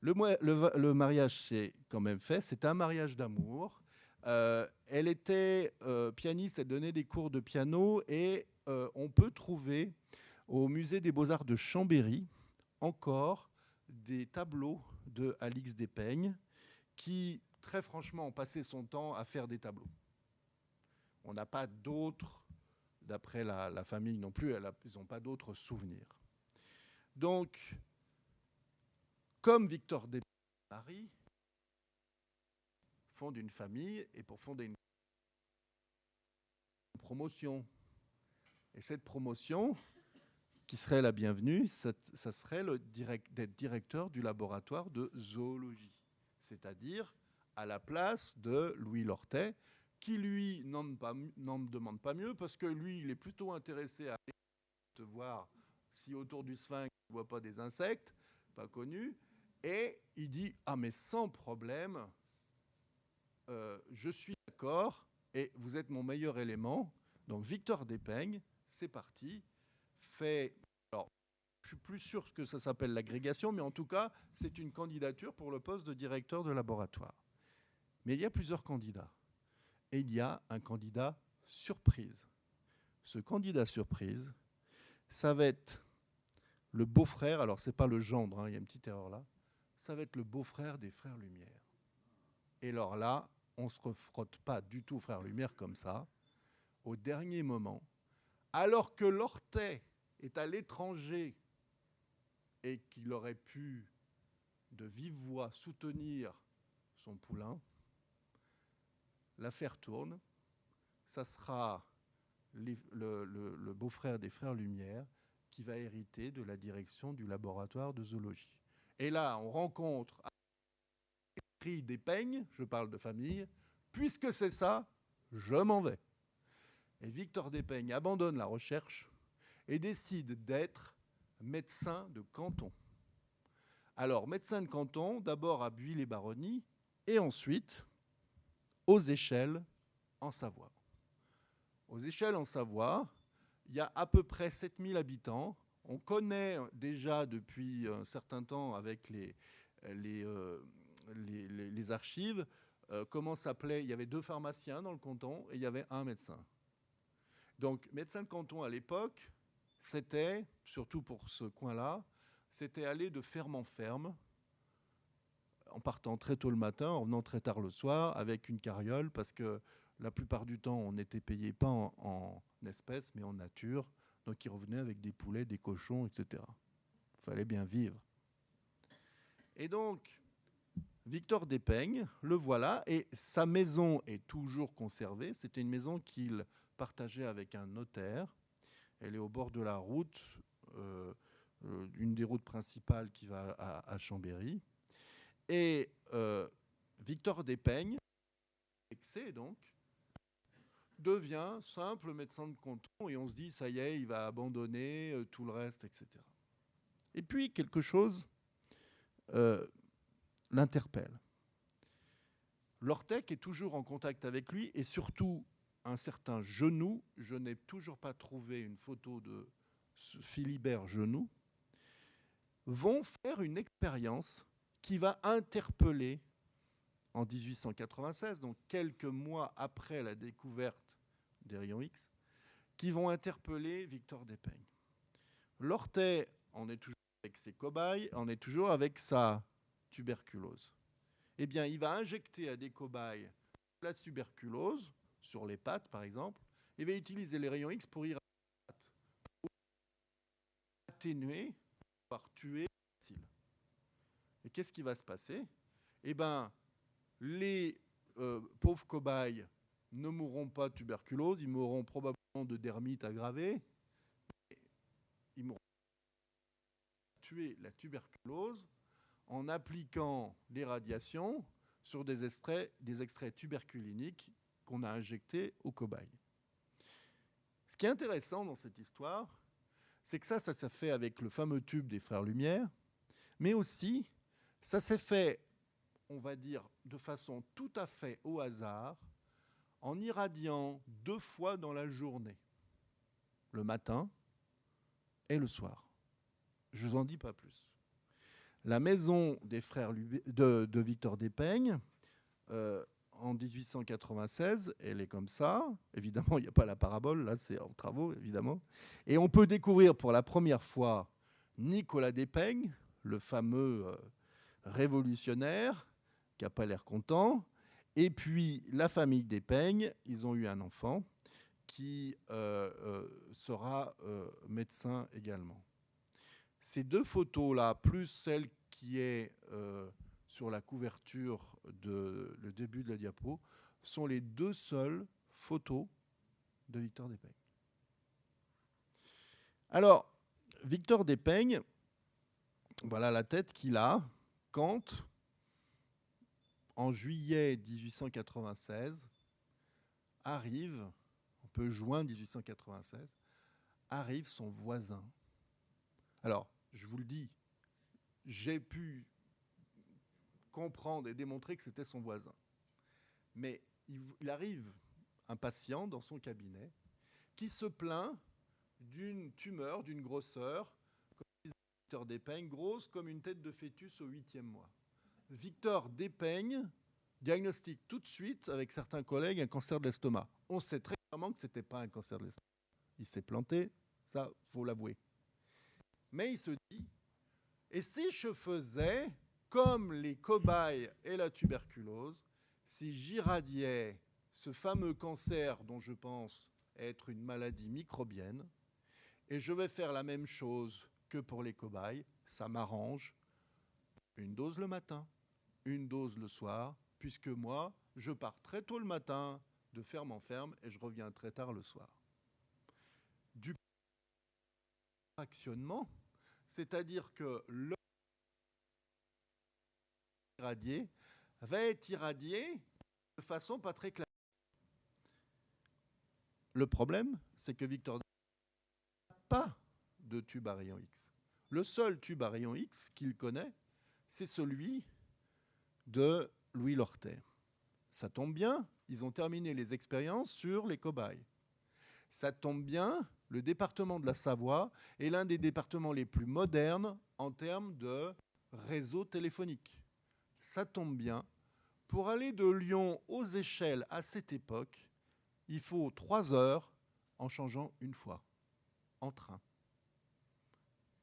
Le mariage, c'est quand même fait. C'est un mariage d'amour. Elle était pianiste, elle donnait des cours de piano et on peut trouver au musée des Beaux-Arts de Chambéry encore des tableaux de Alix Despeigne qui, très franchement, ont passé son temps à faire des tableaux. On n'a pas d'autres, d'après la famille non plus, ils n'ont pas d'autres souvenirs. Donc, comme Victor Despeigne et Marie fondent une famille, et pour fonder une promotion, et cette promotion, qui serait la bienvenue, ça serait d'être directeur du laboratoire de zoologie, c'est-à-dire à la place de Louis Lortet, qui lui n'en demande pas mieux, parce que lui, il est plutôt intéressé à aller voir si autour du sphinx, il ne voit pas des insectes, pas connus, et il dit « Ah, mais sans problème, je suis d'accord, et vous êtes mon meilleur élément. » Donc Victor Despeigne c'est parti, fait... Alors, je suis plus sûr que ça s'appelle l'agrégation, mais en tout cas, c'est une candidature pour le poste de directeur de laboratoire. Mais il y a plusieurs candidats. Et il y a un candidat surprise. Ce candidat surprise, ça va être le beau-frère, alors c'est pas le gendre, hein, il y a une petite erreur là, ça va être le beau-frère des frères Lumière. Et alors là, on ne se refrotte pas du tout aux frères Lumière comme ça. Au dernier moment, alors que Lortet est à l'étranger et qu'il aurait pu de vive voix soutenir son poulain, l'affaire tourne. Ça sera le beau-frère des frères Lumière qui va hériter de la direction du laboratoire de zoologie. Et là, on rencontre des peignes, je parle de famille, puisque c'est ça, je m'en vais. Et Victor Despeignes abandonne la recherche et décide d'être médecin de canton. Alors, médecin de canton, d'abord à Buis-les-Baronnies et ensuite aux Échelles, en Savoie. Aux Échelles, en Savoie, il y a à peu près 7000 habitants. On connaît déjà depuis un certain temps avec les archives comment s'appelait. Il y avait 2 pharmaciens dans le canton et il y avait un médecin. Donc, médecin de canton à l'époque, c'était, surtout pour ce coin-là, c'était aller de ferme en ferme, en partant très tôt le matin, en venant très tard le soir, avec une carriole, parce que la plupart du temps, on n'était payé pas en espèces, mais en nature. Donc, ils revenaient avec des poulets, des cochons, etc. Il fallait bien vivre. Et donc, Victor Despeignes, le voilà, et sa maison est toujours conservée. C'était une maison qu'il partageait avec un notaire. Elle est au bord de la route, une des routes principales qui va à Chambéry. Et Victor Despeignes, excès donc, devient simple médecin de canton et on se dit, ça y est, il va abandonner tout le reste, etc. Et puis, quelque chose l'interpelle. Lortet est toujours en contact avec lui et surtout un certain Genoux. Je n'ai toujours pas trouvé une photo de Philibert Genoux. Vont faire une expérience qui va interpeller en 1896, donc quelques mois après la découverte des rayons X, qui vont interpeller Victor Despeignes. Lortet en est toujours avec ses cobayes, en est toujours avec sa tuberculose. Eh bien, il va injecter à des cobayes la tuberculose, sur les pattes par exemple, et va utiliser les rayons X pour y atténuer, voire tuer les bacilles. Et qu'est-ce qui va se passer? Eh bien, les pauvres cobayes ne mourront pas de tuberculose, ils mourront probablement de dermite aggravée. Ils mourront tuer la tuberculose en appliquant les radiations sur des extraits tuberculiniques qu'on a injectés aux cobayes. Ce qui est intéressant dans cette histoire, c'est que ça s'est fait avec le fameux tube des frères Lumière, mais aussi, ça s'est fait, on va dire, de façon tout à fait au hasard, en irradiant 2 fois dans la journée, le matin et le soir. Je ne vous en dis pas plus. La maison des frères de Victor Despeignes, en 1896, elle est comme ça. Évidemment, il n'y a pas la parabole, là c'est en travaux, évidemment. Et on peut découvrir pour la première fois Nicolas Despeignes, le fameux révolutionnaire, qui n'a pas l'air content. Et puis la famille Despeignes, ils ont eu un enfant qui sera médecin également. Ces 2 photos-là, plus celle qui est sur la couverture le début de la diapo, sont les 2 seules photos de Victor Despeignes. Alors, Victor Despeignes, voilà la tête qu'il a quand, en juillet 1896, arrive, un peu juin 1896, arrive son voisin. Alors, je vous le dis, j'ai pu comprendre et démontrer que c'était son voisin. Mais il arrive un patient dans son cabinet qui se plaint d'une tumeur, d'une grosseur, comme disait Victor Despeigne, grosse comme une tête de fœtus au 8e mois. Victor Despeigne diagnostique tout de suite, avec certains collègues, un cancer de l'estomac. On sait très clairement que ce n'était pas un cancer de l'estomac. Il s'est planté, ça, faut l'avouer. Mais il se dit, et si je faisais comme les cobayes et la tuberculose, si j'irradiais ce fameux cancer dont je pense être une maladie microbienne, et je vais faire la même chose que pour les cobayes, ça m'arrange, une dose le matin, une dose le soir, puisque moi, je pars très tôt le matin de ferme en ferme et je reviens très tard le soir. Du fractionnement, c'est-à-dire que le irradié va être irradié de façon pas très claire. Le problème, c'est que Victor n'a pas de tube à rayon X. Le seul tube à rayon X qu'il connaît, c'est celui de Louis Lortet. Ça tombe bien, ils ont terminé les expériences sur les cobayes. Ça tombe bien, le département de la Savoie est l'un des départements les plus modernes en termes de réseau téléphonique. Ça tombe bien, pour aller de Lyon aux Échelles à cette époque, il faut 3 heures en changeant une fois, en train.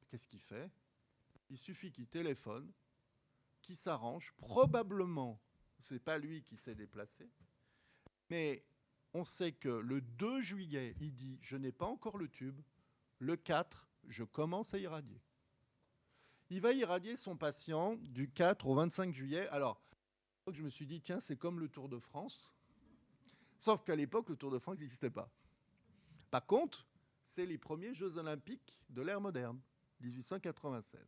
Qu'est-ce qu'il fait? Il suffit qu'il téléphone, qu'il s'arrange. Probablement, ce n'est pas lui qui s'est déplacé, mais on sait que le 2 juillet, il dit « je n'ai pas encore le tube », le 4, je commence à irradier. Il va irradier son patient du 4 au 25 juillet. Alors, je me suis dit, tiens, c'est comme le Tour de France, sauf qu'à l'époque, le Tour de France n'existait pas. Par contre, c'est les premiers Jeux olympiques de l'ère moderne, 1896.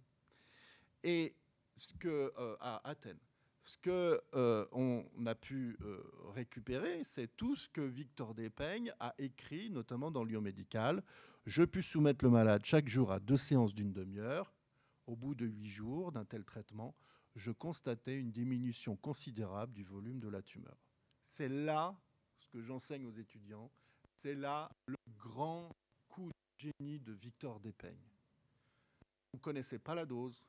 Et à Athènes. Ce qu'on a pu récupérer, c'est tout ce que Victor Despeigne a écrit, notamment dans Lyon médical. Je pus soumettre le malade chaque jour à 2 séances d'une demi-heure. Au bout de 8 jours d'un tel traitement, je constatais une diminution considérable du volume de la tumeur. C'est là ce que j'enseigne aux étudiants, c'est là le grand coup de génie de Victor Despeigne. On ne connaissait pas la dose,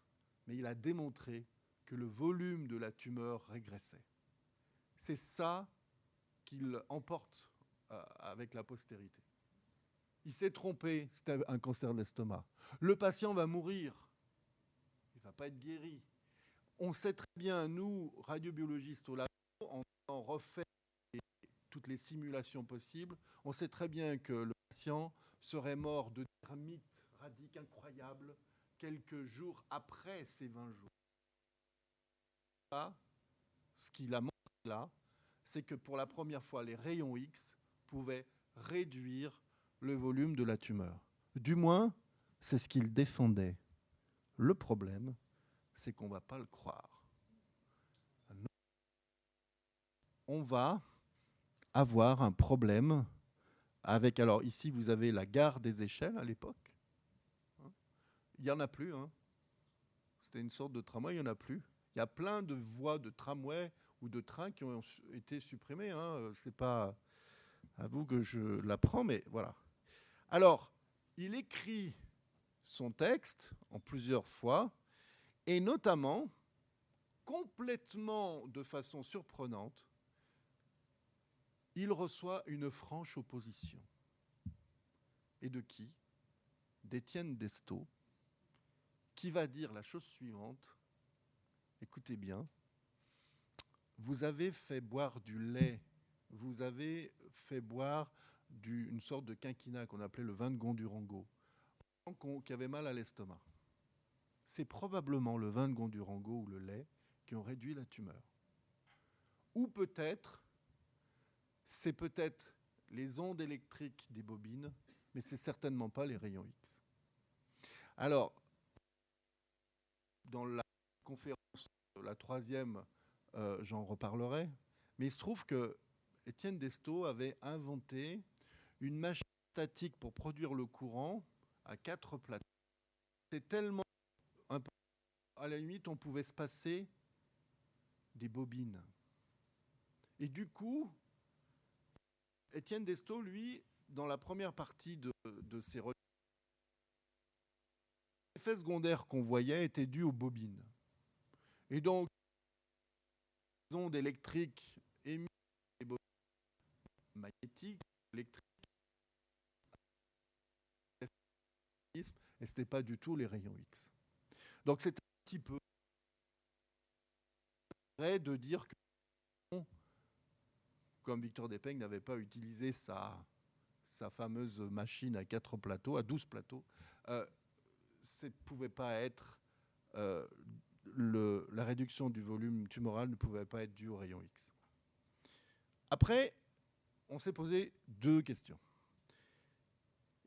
mais il a démontré que le volume de la tumeur régressait. C'est ça qu'il emporte avec la postérité. Il s'est trompé, c'était un cancer de l'estomac. Le patient va mourir, il ne va pas être guéri. On sait très bien, nous, radiobiologistes au labo, en refait toutes les simulations possibles, on sait très bien que le patient serait mort de dermite radique incroyable quelques jours après ces 20 jours. Là, ce qu'il a montré là, c'est que pour la première fois, les rayons X pouvaient réduire le volume de la tumeur. Du moins, c'est ce qu'il défendait. Le problème, c'est qu'on ne va pas le croire. On va avoir un problème avec... Alors ici, vous avez la gare des Échelles à l'époque. Il n'y en a plus. C'était une sorte de tramway, il n'y en a plus. Il y a plein de voies de tramway ou de trains qui ont été supprimées. Ce n'est pas à vous que je l'apprends, mais voilà. Alors, il écrit son texte en plusieurs fois, et notamment, complètement de façon surprenante, il reçoit une franche opposition. Et de qui? D'Étienne Destaut, qui va dire la chose suivante. Écoutez bien, vous avez fait boire du lait, vous avez fait boire une sorte de quinquina qu'on appelait le vin de Gondurango, qui avait mal à l'estomac. C'est probablement le vin de Gondurango ou le lait qui ont réduit la tumeur. Ou peut-être, c'est peut-être les ondes électriques des bobines, mais c'est certainement pas les rayons X. Alors, dans la conférence, la 3e, j'en reparlerai, mais il se trouve que Étienne Destaut avait inventé une machine statique pour produire le courant à 4 plateaux. C'est tellement important, à la limite, on pouvait se passer des bobines. Et du coup, Étienne Destaut, lui, dans la première partie de ses recherches, l'effet secondaire qu'on voyait était dû aux bobines. Et donc, les ondes électriques émises par les bobines magnétiques, électriques, et ce n'était pas du tout les rayons X. Donc, c'est un petit peu vrai de dire que, comme Victor Despeigne n'avait pas utilisé sa fameuse machine à 4 plateaux, à 12 plateaux, ça ne pouvait pas être la réduction du volume tumoral ne pouvait pas être due aux rayons X. Après, on s'est posé 2 questions.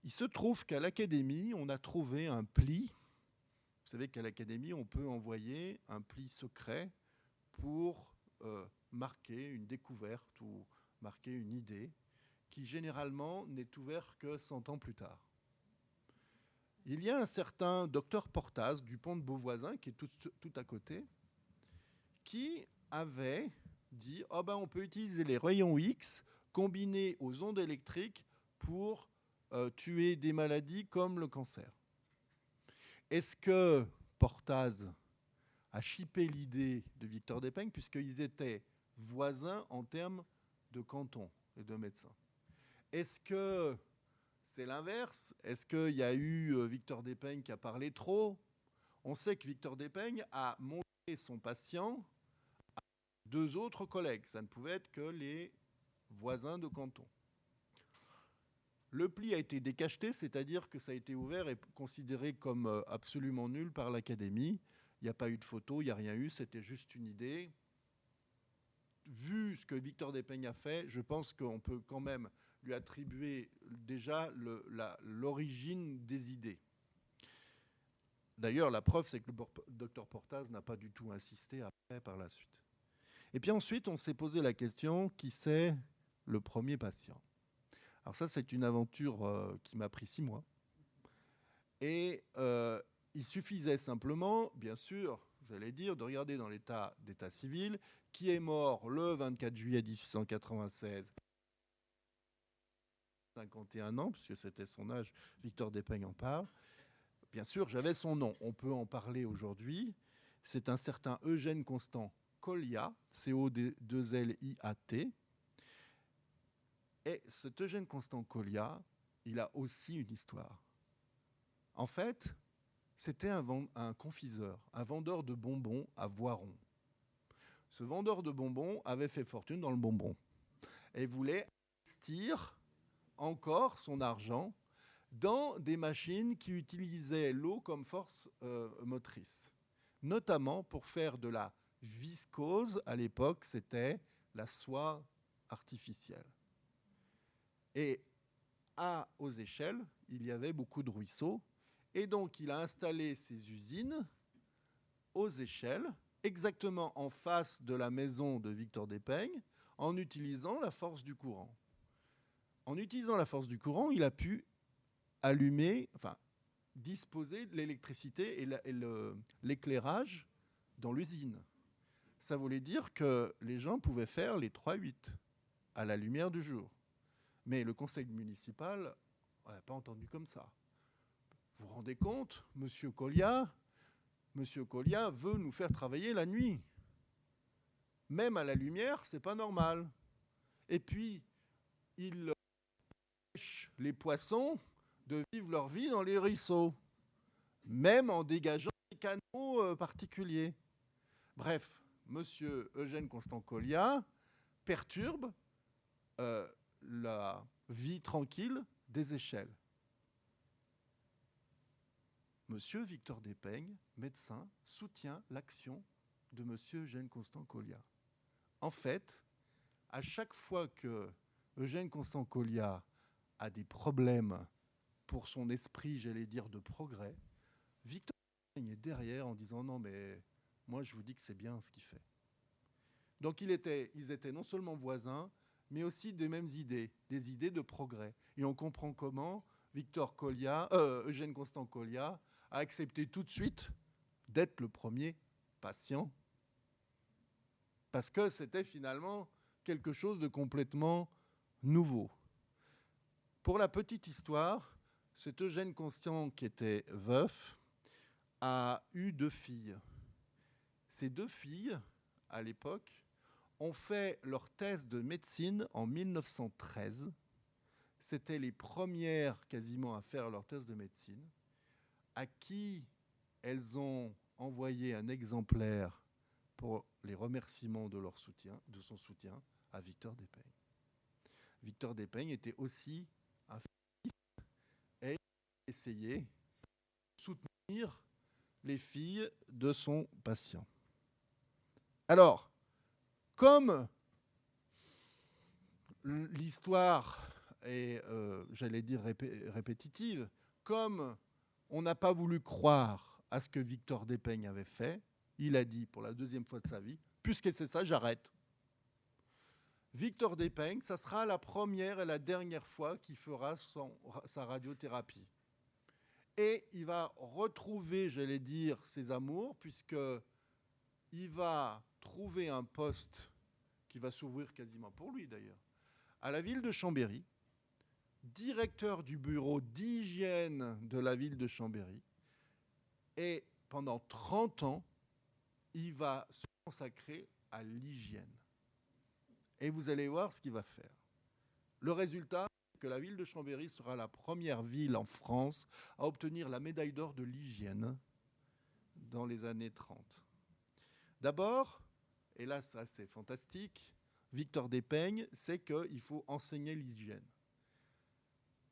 Il se trouve qu'à l'Académie, on a trouvé un pli. Vous savez qu'à l'Académie, on peut envoyer un pli secret pour marquer une découverte ou marquer une idée qui généralement n'est ouvert que 100 ans plus tard. Il y a un certain docteur Portaz du pont de Beauvoisin, qui est tout à côté, qui avait dit oh ben, on peut utiliser les rayons X combinés aux ondes électriques pour tuer des maladies comme le cancer. Est-ce que Portaz a chippé l'idée de Victor Despeigne, puisqu'ils étaient voisins en termes de canton et de médecins? Est-ce que c'est l'inverse? Est-ce qu'il y a eu Victor Despeigne qui a parlé trop? On sait que Victor Despeigne a montré son patient à 2 autres collègues. Ça ne pouvait être que les voisins de canton. Le pli a été décacheté, c'est-à-dire que ça a été ouvert et considéré comme absolument nul par l'Académie. Il n'y a pas eu de photo, il n'y a rien eu, c'était juste une idée. Vu ce que Victor Despeigne a fait, je pense qu'on peut quand même lui attribuer déjà l'origine des idées. D'ailleurs, la preuve, c'est que le docteur Portaz n'a pas du tout insisté après, par la suite. Et puis ensuite, on s'est posé la question, qui c'est le premier patient? Alors ça, c'est une aventure qui m'a pris 6 mois. Et il suffisait simplement, bien sûr, vous allez dire, de regarder dans l'état d'état civil, qui est mort le 24 juillet 1896, 51 ans, puisque c'était son âge, Victor Despeigne en parle. Bien sûr, j'avais son nom. On peut en parler aujourd'hui. C'est un certain Eugène Constant Colliat, C-O-2-L-I-A-T. Et cet Eugène Constant Colliat, il a aussi une histoire. En fait, c'était un confiseur, un vendeur de bonbons à Voiron. Ce vendeur de bonbons avait fait fortune dans le bonbon et voulait investir encore son argent dans des machines qui utilisaient l'eau comme force motrice, notamment pour faire de la viscose. À l'époque, c'était la soie artificielle. Et aux Échelles, il y avait beaucoup de ruisseaux. Et donc, il a installé ses usines aux Échelles, exactement en face de la maison de Victor Despeigne, en utilisant la force du courant. En utilisant la force du courant, il a pu allumer, enfin, disposer de l'électricité et l'éclairage dans l'usine. Ça voulait dire que les gens pouvaient faire les 3-8 à la lumière du jour. Mais le conseil municipal, on n'a pas entendu comme ça. Vous vous rendez compte, Monsieur Colliat veut nous faire travailler la nuit. Même à la lumière, c'est pas normal. Et puis, il empêche les poissons de vivre leur vie dans les ruisseaux, même en dégageant des canaux particuliers. Bref, Monsieur Eugène Constant Colliat perturbe la vie tranquille des Échelles. Monsieur Victor Despeigne, médecin, soutient l'action de Monsieur Eugène Constant Colliat. En fait, à chaque fois que Eugène Constant Colliat a des problèmes pour son esprit, j'allais dire, de progrès, Victor Despeigne est derrière en disant non mais moi je vous dis que c'est bien ce qu'il fait. Donc ils étaient non seulement voisins, mais aussi des mêmes idées, des idées de progrès. Et on comprend comment Eugène Constant Colliat a accepté tout de suite d'être le premier patient, parce que c'était finalement quelque chose de complètement nouveau. Pour la petite histoire, cet Eugène Constant qui était veuf a eu 2 filles. Ces 2 filles, à l'époque, ont fait leur thèse de médecine en 1913. C'était les premières quasiment à faire leur thèse de médecine, à qui elles ont envoyé un exemplaire pour les remerciements de leur soutien, de son soutien à Victor Despeigne. Victor Despeigne était aussi un fils et essayait de soutenir les filles de son patient. Alors, comme l'histoire est, j'allais dire, répétitive, comme on n'a pas voulu croire à ce que Victor Despeigne avait fait, il a dit pour la 2e fois de sa vie, puisque c'est ça, j'arrête. Victor Despeigne, ça sera la première et la dernière fois qu'il fera sa radiothérapie. Et il va retrouver, j'allais dire, ses amours, puisqu'il va trouver un poste qui va s'ouvrir quasiment pour lui d'ailleurs, à la ville de Chambéry, directeur du bureau d'hygiène de la ville de Chambéry. Et pendant 30 ans, il va se consacrer à l'hygiène. Et vous allez voir ce qu'il va faire. Le résultat, c'est que la ville de Chambéry sera la première ville en France à obtenir la médaille d'or de l'hygiène dans les années 30. D'abord, et là ça c'est fantastique, Victor Despeigne sait qu'il faut enseigner l'hygiène.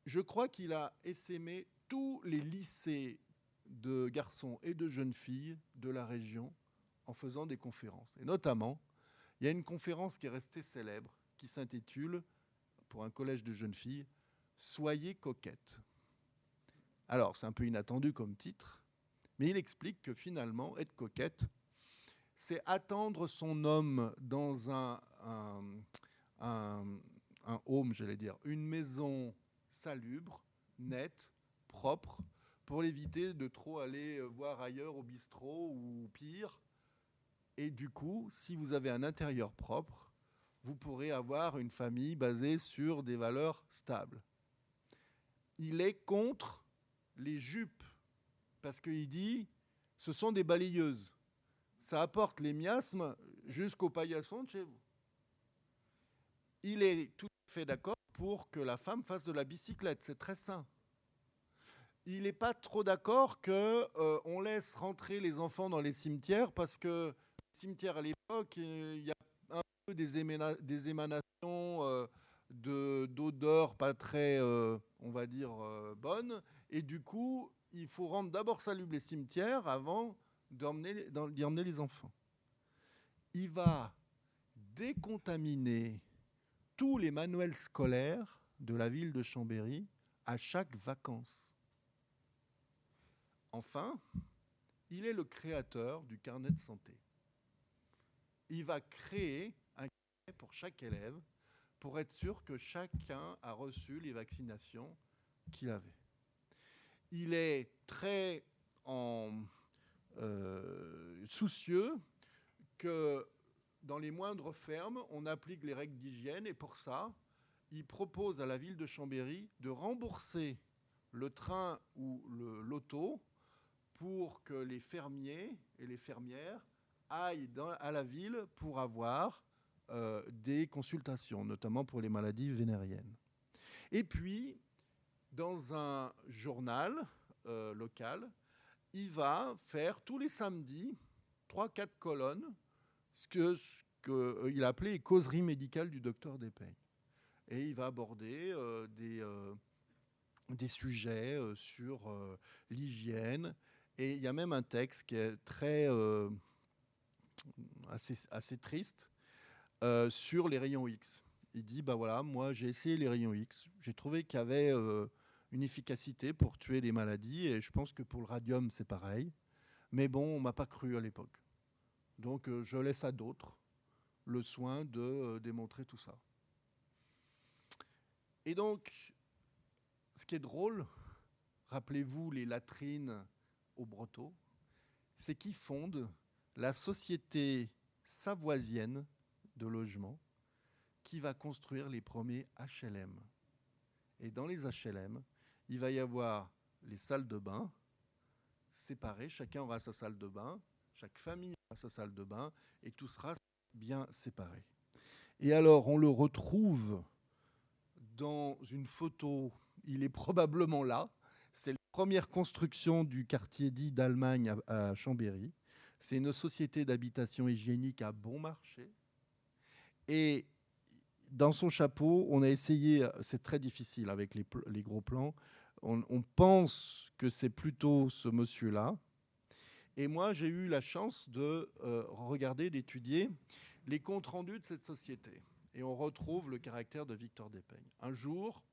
Je crois qu'il a essaimé tous les lycées de garçons et de jeunes filles de la région en faisant des conférences. Et notamment, il y a une conférence qui est restée célèbre, qui s'intitule, pour un collège de jeunes filles, « Soyez coquettes ». Alors, c'est un peu inattendu comme titre, mais il explique que finalement, être coquette, c'est attendre son homme dans un home, j'allais dire, une maison salubre, nette, propre, pour l'éviter de trop aller voir ailleurs au bistrot ou pire. Et du coup, si vous avez un intérieur propre, vous pourrez avoir une famille basée sur des valeurs stables. Il est contre les jupes, parce qu'il dit, ce sont des balayeuses. Ça apporte les miasmes jusqu'au paillasson de chez vous. Il est tout à fait d'accord pour que la femme fasse de la bicyclette, c'est très sain. Il n'est pas trop d'accord qu'on laisse rentrer les enfants dans les cimetières, parce que les cimetières à l'époque, il y a un peu des émanations d'odeurs pas très, on va dire, bonnes. Et du coup, il faut rendre d'abord salubres les cimetières avant d'y emmener les enfants. Il va décontaminer tous les manuels scolaires de la ville de Chambéry à chaque vacances. Enfin, il est le créateur du carnet de santé. Il va créer un carnet pour chaque élève pour être sûr que chacun a reçu les vaccinations qu'il avait. Il est très soucieux que dans les moindres fermes, on applique les règles d'hygiène, et pour ça, il propose à la ville de Chambéry de rembourser le train ou l'auto pour que les fermiers et les fermières aillent à la ville pour avoir des consultations, notamment pour les maladies vénériennes. Et puis, dans un journal local, il va faire tous les samedis 3-4 colonnes, ce qu'il appelait les causeries médicales du docteur Despeigne. Et il va aborder des sujets sur l'hygiène. Et il y a même un texte qui est assez triste sur les rayons X. Il dit, bah voilà, moi j'ai essayé les rayons X, j'ai trouvé qu'il y avait une efficacité pour tuer les maladies, et je pense que pour le radium c'est pareil. Mais bon, on m'a pas cru à l'époque. Donc je laisse à d'autres le soin de démontrer tout ça. Et donc, ce qui est drôle, rappelez-vous les latrines au Brotteaux, c'est qu'ils fondent la société savoisienne de logement qui va construire les premiers HLM. Et dans les HLM, il va y avoir les salles de bain séparés, chacun aura sa salle de bain, chaque famille aura sa salle de bain, et tout sera bien séparé. Et alors, on le retrouve dans une photo, il est probablement là, c'est la première construction du quartier dit d'Allemagne à Chambéry. C'est une société d'habitation hygiénique à bon marché. Et dans son chapeau, on a essayé, c'est très difficile avec les gros plans, on pense que c'est plutôt ce monsieur-là. Et moi, j'ai eu la chance de regarder, d'étudier les comptes rendus de cette société. Et on retrouve le caractère de Victor Despeigne. Un jour,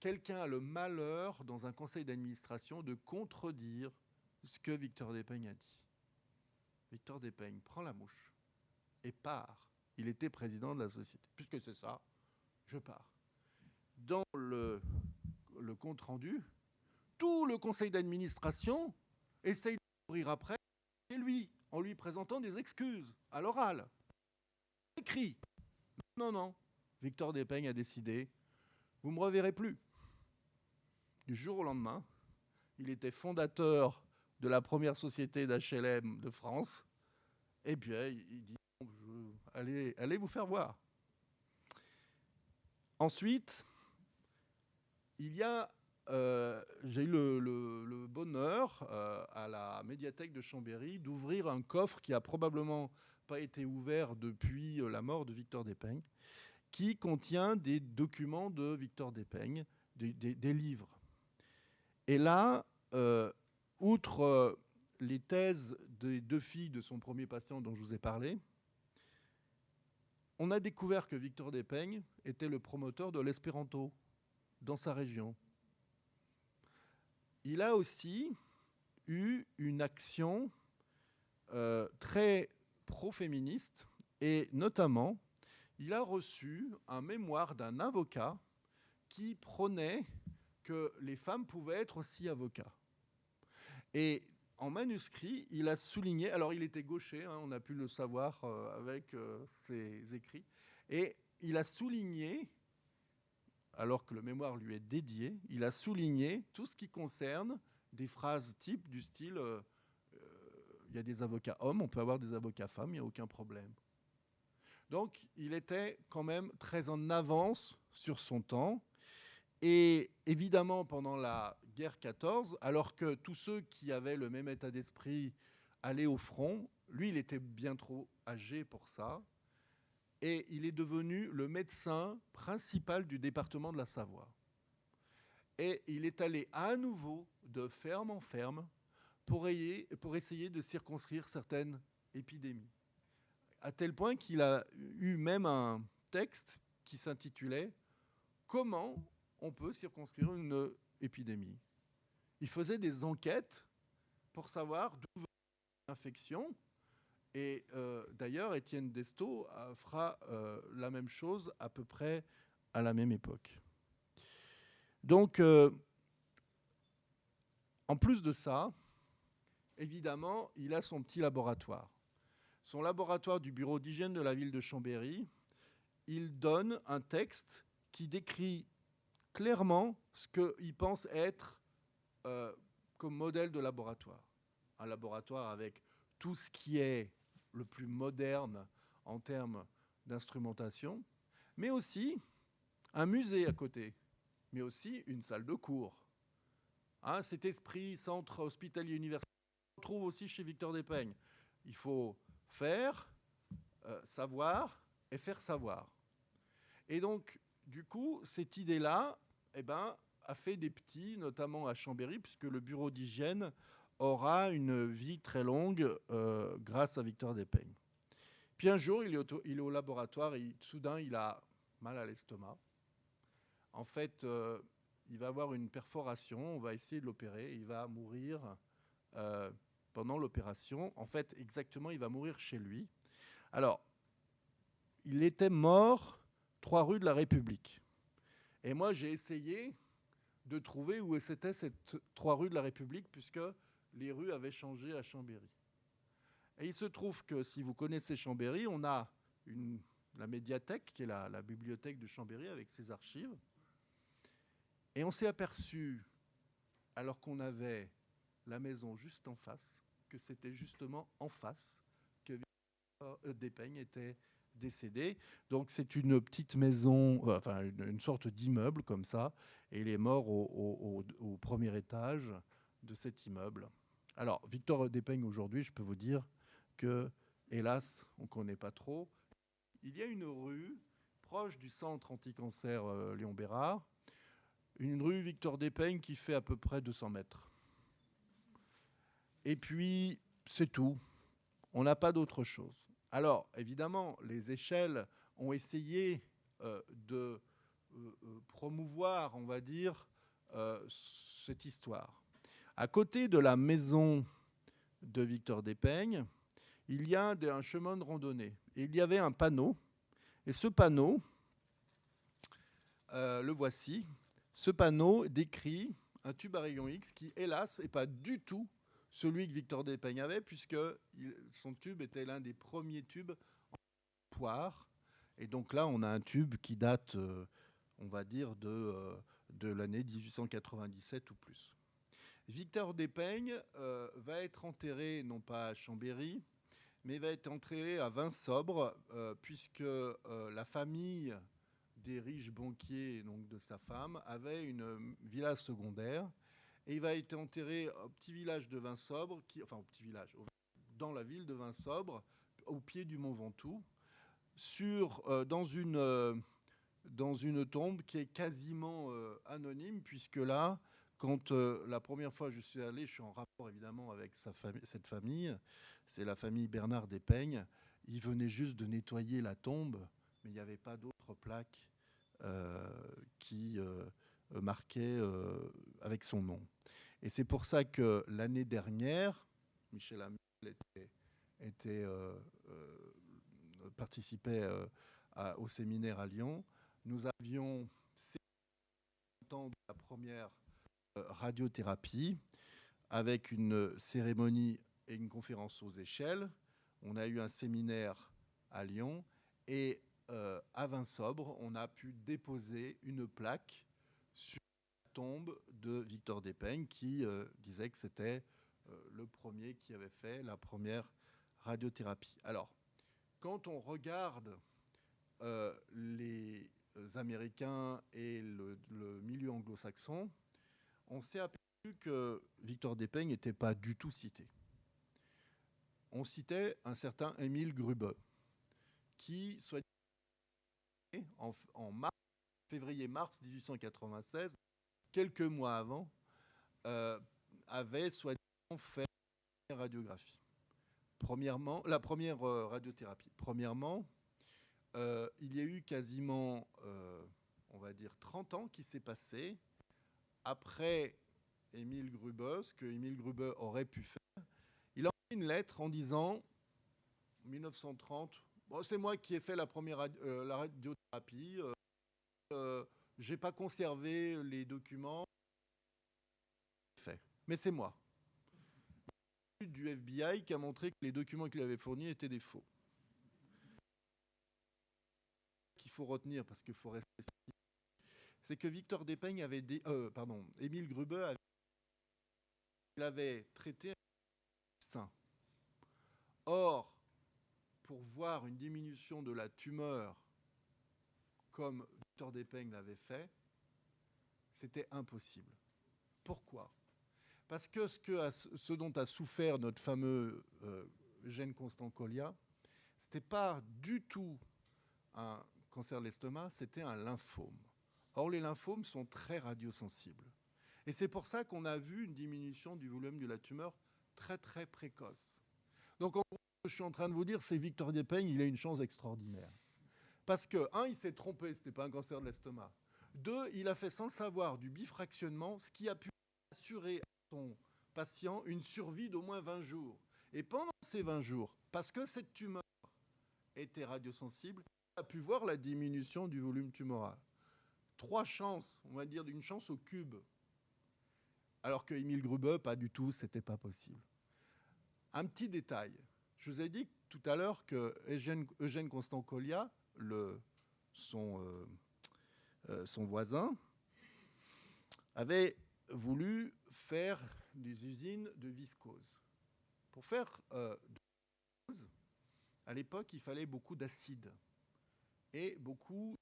quelqu'un a le malheur, dans un conseil d'administration, de contredire ce que Victor Despeigne a dit. Victor Despeigne prend la mouche et part. Il était président de la société. Puisque c'est ça, je pars. Dans le compte-rendu, tout le conseil d'administration essaye de courir après et lui, en lui présentant des excuses à l'oral. Écrit. Non, non. Victor Despeigne a décidé, vous ne me reverrez plus. Du jour au lendemain, il était fondateur de la première société d'HLM de France. Et puis, il dit, allez vous faire voir. Ensuite, il y a, j'ai eu le bonheur à la médiathèque de Chambéry d'ouvrir un coffre qui a probablement pas été ouvert depuis la mort de Victor Despeigne, qui contient des documents de Victor Despeigne, des livres. Et là, outre les thèses des 2 filles de son premier patient dont je vous ai parlé, on a découvert que Victor Despeigne était le promoteur de l'espéranto dans sa région. Il a aussi eu une action très pro-féministe et notamment, il a reçu un mémoire d'un avocat qui prônait que les femmes pouvaient être aussi avocats. Et en manuscrit, il a souligné, alors il était gaucher, on a pu le savoir avec ses écrits, et il a souligné, alors que le mémoire lui est dédié, il a souligné tout ce qui concerne des phrases types du style il y a des avocats hommes, on peut avoir des avocats femmes, il n'y a aucun problème. Donc il était quand même très en avance sur son temps. Et évidemment, pendant la guerre 14, alors que tous ceux qui avaient le même état d'esprit allaient au front, lui, il était bien trop âgé pour ça. Et il est devenu le médecin principal du département de la Savoie. Et il est allé à nouveau de ferme en ferme pour essayer de circonscrire certaines épidémies. À tel point qu'il a eu même un texte qui s'intitulait « Comment on peut circonscrire une épidémie ?» Il faisait des enquêtes pour savoir d'où venait l'infection. Et d'ailleurs, Étienne Destau fera la même chose à peu près à la même époque. Donc, en plus de ça, évidemment, il a son petit laboratoire. Son laboratoire du bureau d'hygiène de la ville de Chambéry, il donne un texte qui décrit clairement ce qu'il pense être comme modèle de laboratoire. Un laboratoire avec tout ce qui est le plus moderne en termes d'instrumentation, mais aussi un musée à côté, mais aussi une salle de cours. Cet esprit centre hospitalier universitaire, on trouve aussi chez Victor Despeigne. Il faut faire, savoir et faire savoir. Et donc, du coup, cette idée-là, a fait des petits, notamment à Chambéry, puisque le bureau d'hygiène aura une vie très longue grâce à Victor Despeigne. Puis un jour, il est au laboratoire et soudain, il a mal à l'estomac. En fait, il va avoir une perforation, on va essayer de l'opérer, et il va mourir pendant l'opération. En fait, exactement, il va mourir chez lui. Alors, il était mort 3 rue de la République. Et moi, j'ai essayé de trouver où c'était cette 3 rue de la République, puisque les rues avaient changé à Chambéry. Et il se trouve que, si vous connaissez Chambéry, on a la médiathèque, qui est la bibliothèque de Chambéry, avec ses archives. Et on s'est aperçu, alors qu'on avait la maison juste en face, que c'était justement en face que Victor Despeigne était décédé. Donc c'est une petite maison, enfin une sorte d'immeuble comme ça, et il est mort au premier étage de cet immeuble. Alors Victor Despeigne aujourd'hui, je peux vous dire que, hélas, on ne connaît pas trop. Il y a une rue proche du centre anti-cancer Léon Bérard, une rue Victor Despeigne qui fait à peu près 200 mètres. Et puis, c'est tout. On n'a pas d'autre chose. Alors, évidemment, les échelles ont essayé de promouvoir, on va dire, cette histoire. À côté de la maison de Victor Despeigne, il y a un chemin de randonnée. Et il y avait un panneau. Et ce panneau, le voici. Ce panneau décrit un tube à rayon X qui, hélas, n'est pas du tout celui que Victor Despeigne avait, puisque son tube était l'un des premiers tubes en poire. Et donc là, on a un tube qui date, on va dire, de l'année 1897 ou plus. Victor Despeigne va être enterré, non pas à Chambéry, mais va être enterré à Vinsobres, puisque la famille des riches banquiers, donc de sa femme, avait une villa secondaire. Et il va être enterré au petit village de Vinsobres, enfin au petit village, dans la ville de Vinsobres, au pied du mont Ventoux, dans une tombe qui est quasiment anonyme, puisque là, quand la première fois je suis allé, je suis en rapport évidemment avec cette famille, c'est la famille Bernard Despeigne. Ils venaient juste de nettoyer la tombe, mais il n'y avait pas d'autres plaques qui marquaient avec son nom. Et c'est pour ça que l'année dernière, Michel Hamel participait au séminaire à Lyon. Nous avions 50 ans de la première radiothérapie avec une cérémonie et une conférence aux échelles. On a eu un séminaire à Lyon et à Vinsobres, on a pu déposer une plaque sur la tombe de Victor Despeigne qui disait que c'était le premier qui avait fait la première radiothérapie. Alors, quand on regarde les Américains et le milieu anglo-saxon, on s'est aperçu que Victor Despeigne n'était pas du tout cité. On citait un certain Émile Grube, qui, soit en février-mars 1896, quelques mois avant, avait soi-disant fait la radiographie. Premièrement, la première radiothérapie. Premièrement, il y a eu quasiment, on va dire, 30 ans qui s'est passé après Émile Grube, ce que Émile Grube aurait pu faire. Il a envoyé une lettre en disant, en 1930, bon, c'est moi qui ai fait la première la radiothérapie, j'ai pas conservé les documents, fait. Mais c'est moi. Du FBI qui a montré que les documents qu'il avait fournis étaient des faux. Qu'il faut retenir, parce qu'il faut rester, c'est que Victor Despeigne avait Émile Grube avait traité un sein. Or, pour voir une diminution de la tumeur comme Victor Despeigne l'avait fait, c'était impossible. Pourquoi ? Parce que ce dont a souffert notre fameux Eugène Constant Collia, ce n'était pas du tout un cancer de l'estomac, c'était un lymphome. Or, les lymphomes sont très radiosensibles. Et c'est pour ça qu'on a vu une diminution du volume de la tumeur très, très précoce. Donc, en gros, ce que je suis en train de vous dire, c'est Victor Despeigne, il a une chance extraordinaire. Parce que, un, il s'est trompé, ce n'était pas un cancer de l'estomac. Deux, il a fait sans le savoir du bifractionnement, ce qui a pu assurer à son patient une survie d'au moins 20 jours. Et pendant ces 20 jours, parce que cette tumeur était radiosensible, il a pu voir la diminution du volume tumoral. 3 chances, on va dire d'une chance au cube. Alors que Émile Grube, pas du tout, c'était pas possible. Un petit détail. Je vous ai dit tout à l'heure que Eugène Constant Collia, son voisin, avait voulu faire des usines de viscose. Pour faire de la viscose, à l'époque, il fallait beaucoup d'acide et beaucoup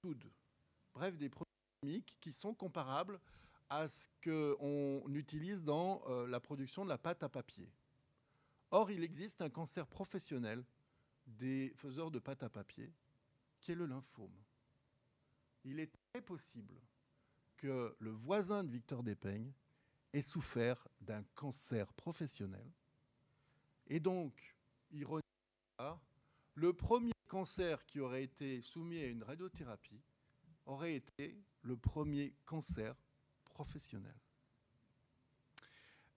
de soude. Bref, des produits chimiques qui sont comparables à ce qu'on utilise dans la production de la pâte à papier. Or, il existe un cancer professionnel des faiseurs de pâte à papier, qui est le lymphome. Il est très possible que le voisin de Victor Despeignes ait souffert d'un cancer professionnel. Et donc, ironiquement, le premier cancer qui aurait été soumis à une radiothérapie aurait été le premier cancer professionnel.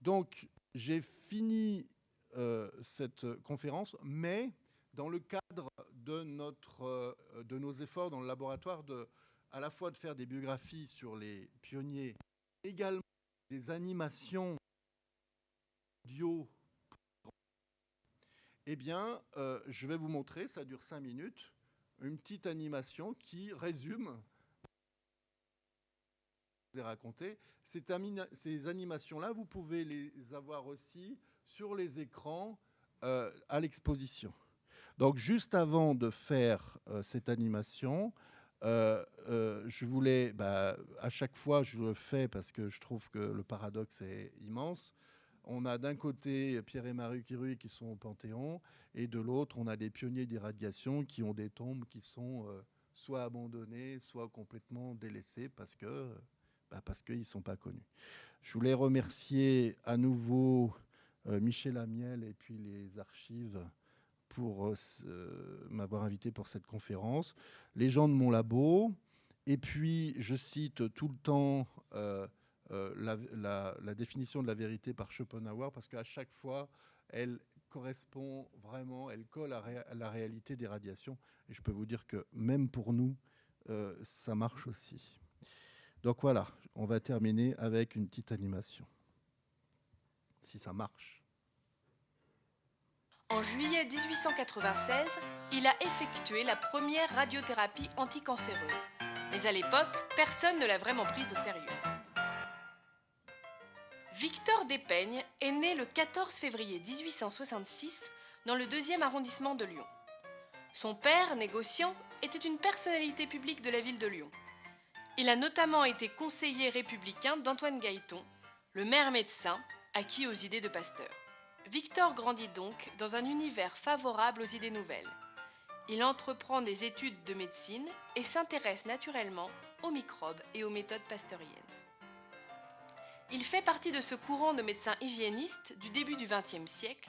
Donc, j'ai fini cette conférence, mais dans le cadre de nos efforts dans le laboratoire, à la fois de faire des biographies sur les pionniers, également des animations audio, eh bien, je vais vous montrer, ça dure 5 minutes, une petite animation qui résume ce que je vous ai raconté. Ces animations-là, vous pouvez les avoir aussi sur les écrans à l'exposition. Donc, juste avant de faire cette animation, je voulais, à chaque fois, je le fais parce que je trouve que le paradoxe est immense. On a d'un côté Pierre et Marie Curie qui sont au Panthéon, et de l'autre, on a des pionniers d'irradiation qui ont des tombes qui sont soit abandonnées, soit complètement délaissées parce qu'ils ne sont pas connus. Je voulais remercier à nouveau Michel Amiel et puis les archives pour m'avoir invité pour cette conférence, les gens de mon labo, et puis je cite tout le temps la définition de la vérité par Schopenhauer, parce qu'à chaque fois, elle correspond vraiment, elle colle à la réalité des radiations, et je peux vous dire que même pour nous, ça marche aussi. Donc voilà, on va terminer avec une petite animation, si ça marche. En juillet 1896, il a effectué la première radiothérapie anticancéreuse. Mais à l'époque, personne ne l'a vraiment prise au sérieux. Victor Despeignes est né le 14 février 1866 dans le 2e arrondissement de Lyon. Son père, négociant, était une personnalité publique de la ville de Lyon. Il a notamment été conseiller républicain d'Antoine Gailleton, le maire médecin acquis aux idées de Pasteur. Victor grandit donc dans un univers favorable aux idées nouvelles. Il entreprend des études de médecine et s'intéresse naturellement aux microbes et aux méthodes pasteuriennes. Il fait partie de ce courant de médecins hygiénistes du début du XXe siècle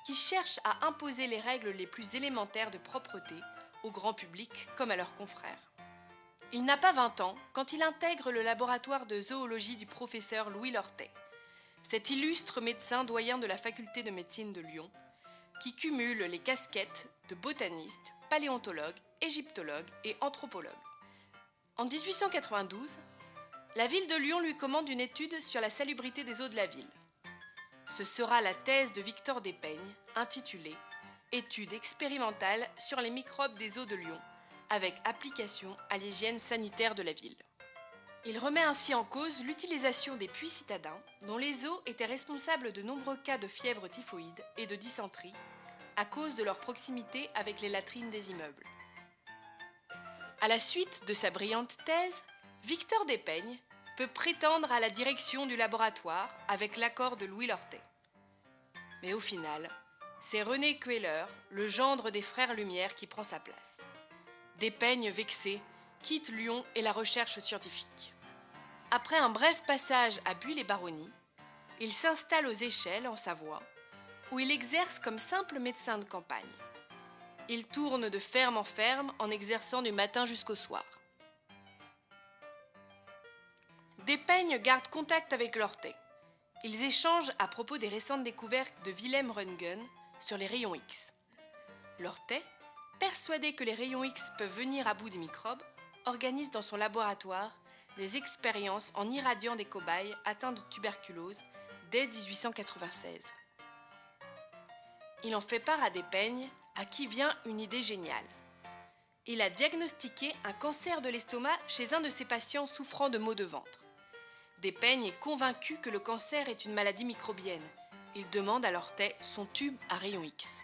qui cherchent à imposer les règles les plus élémentaires de propreté au grand public comme à leurs confrères. Il n'a pas 20 ans quand il intègre le laboratoire de zoologie du professeur Louis Lortet, cet illustre médecin doyen de la faculté de médecine de Lyon, qui cumule les casquettes de botaniste, paléontologue, égyptologue et anthropologue. En 1892, la ville de Lyon lui commande une étude sur la salubrité des eaux de la ville. Ce sera la thèse de Victor Despeignes, intitulée « Étude expérimentale sur les microbes des eaux de Lyon, avec application à l'hygiène sanitaire de la ville ». Il remet ainsi en cause l'utilisation des puits citadins, dont les eaux étaient responsables de nombreux cas de fièvre typhoïde et de dysenterie, à cause de leur proximité avec les latrines des immeubles. À la suite de sa brillante thèse, Victor Despeignes peut prétendre à la direction du laboratoire avec l'accord de Louis Lortet. Mais au final, c'est René Cuéllar, le gendre des frères Lumière, qui prend sa place. Despeignes, vexé, quitte Lyon et la recherche scientifique. Après un bref passage à Buis-les-Baronnies, il s'installe aux Échelles, en Savoie, où il exerce comme simple médecin de campagne. Il tourne de ferme en ferme en exerçant du matin jusqu'au soir. Despeignes garde contact avec Lortet. Ils échangent à propos des récentes découvertes de Wilhelm Röntgen sur les rayons X. Lortet, persuadé que les rayons X peuvent venir à bout des microbes, organise dans son laboratoire des expériences en irradiant des cobayes atteints de tuberculose dès 1896. Il en fait part à Despeignes, à qui vient une idée géniale. Il a diagnostiqué un cancer de l'estomac chez un de ses patients souffrant de maux de ventre. Despeigne est convaincu que le cancer est une maladie microbienne. Il demande à l'orteil son tube à rayon X.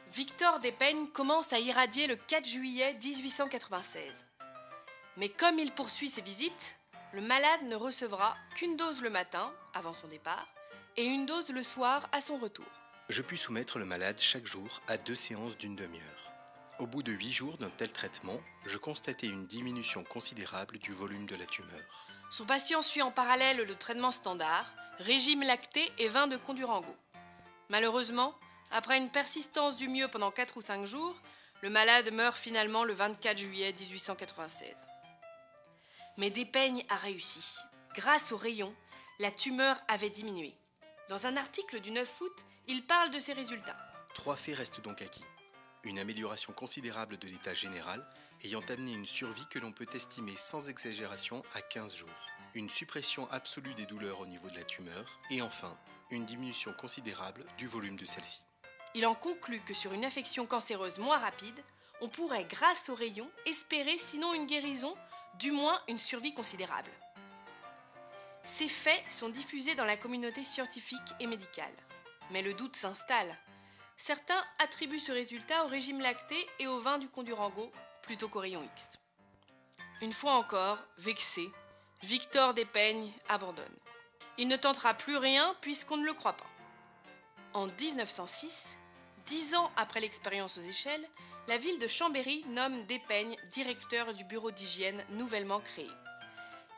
Victor Despeigne commence à irradier le 4 juillet 1896. Mais comme il poursuit ses visites, le malade ne recevra qu'une dose le matin, avant son départ, et une dose le soir à son retour. Je pus soumettre le malade chaque jour à 2 séances d'une demi-heure. Au bout de 8 jours d'un tel traitement, je constatai une diminution considérable du volume de la tumeur. Son patient suit en parallèle le traitement standard, régime lacté et vin de Condurango. Malheureusement, après une persistance du mieux pendant 4 ou 5 jours, le malade meurt finalement le 24 juillet 1896. Mais Despeigne a réussi. Grâce au rayon, la tumeur avait diminué. Dans un article du 9 août, il parle de ses résultats. 3 faits restent donc acquis. Une amélioration considérable de l'état général, ayant amené une survie que l'on peut estimer sans exagération à 15 jours. Une suppression absolue des douleurs au niveau de la tumeur. Et enfin, une diminution considérable du volume de celle-ci. Il en conclut que sur une affection cancéreuse moins rapide, on pourrait, grâce au rayon, espérer sinon une guérison, du moins une survie considérable. Ces faits sont diffusés dans la communauté scientifique et médicale. Mais le doute s'installe. Certains attribuent ce résultat au régime lacté et au vin du Condurango plutôt qu'au rayon X. Une fois encore, vexé, Victor Despeigne abandonne. Il ne tentera plus rien puisqu'on ne le croit pas. En 1906, 10 ans après l'expérience aux échelles, la ville de Chambéry nomme Despeigne directeur du bureau d'hygiène nouvellement créé.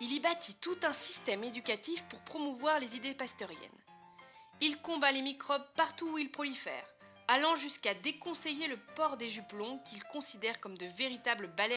Il y bâtit tout un système éducatif pour promouvoir les idées pasteuriennes. Il combat les microbes partout où ils prolifèrent, allant jusqu'à déconseiller le port des jupes longues qu'il considère comme de véritables balais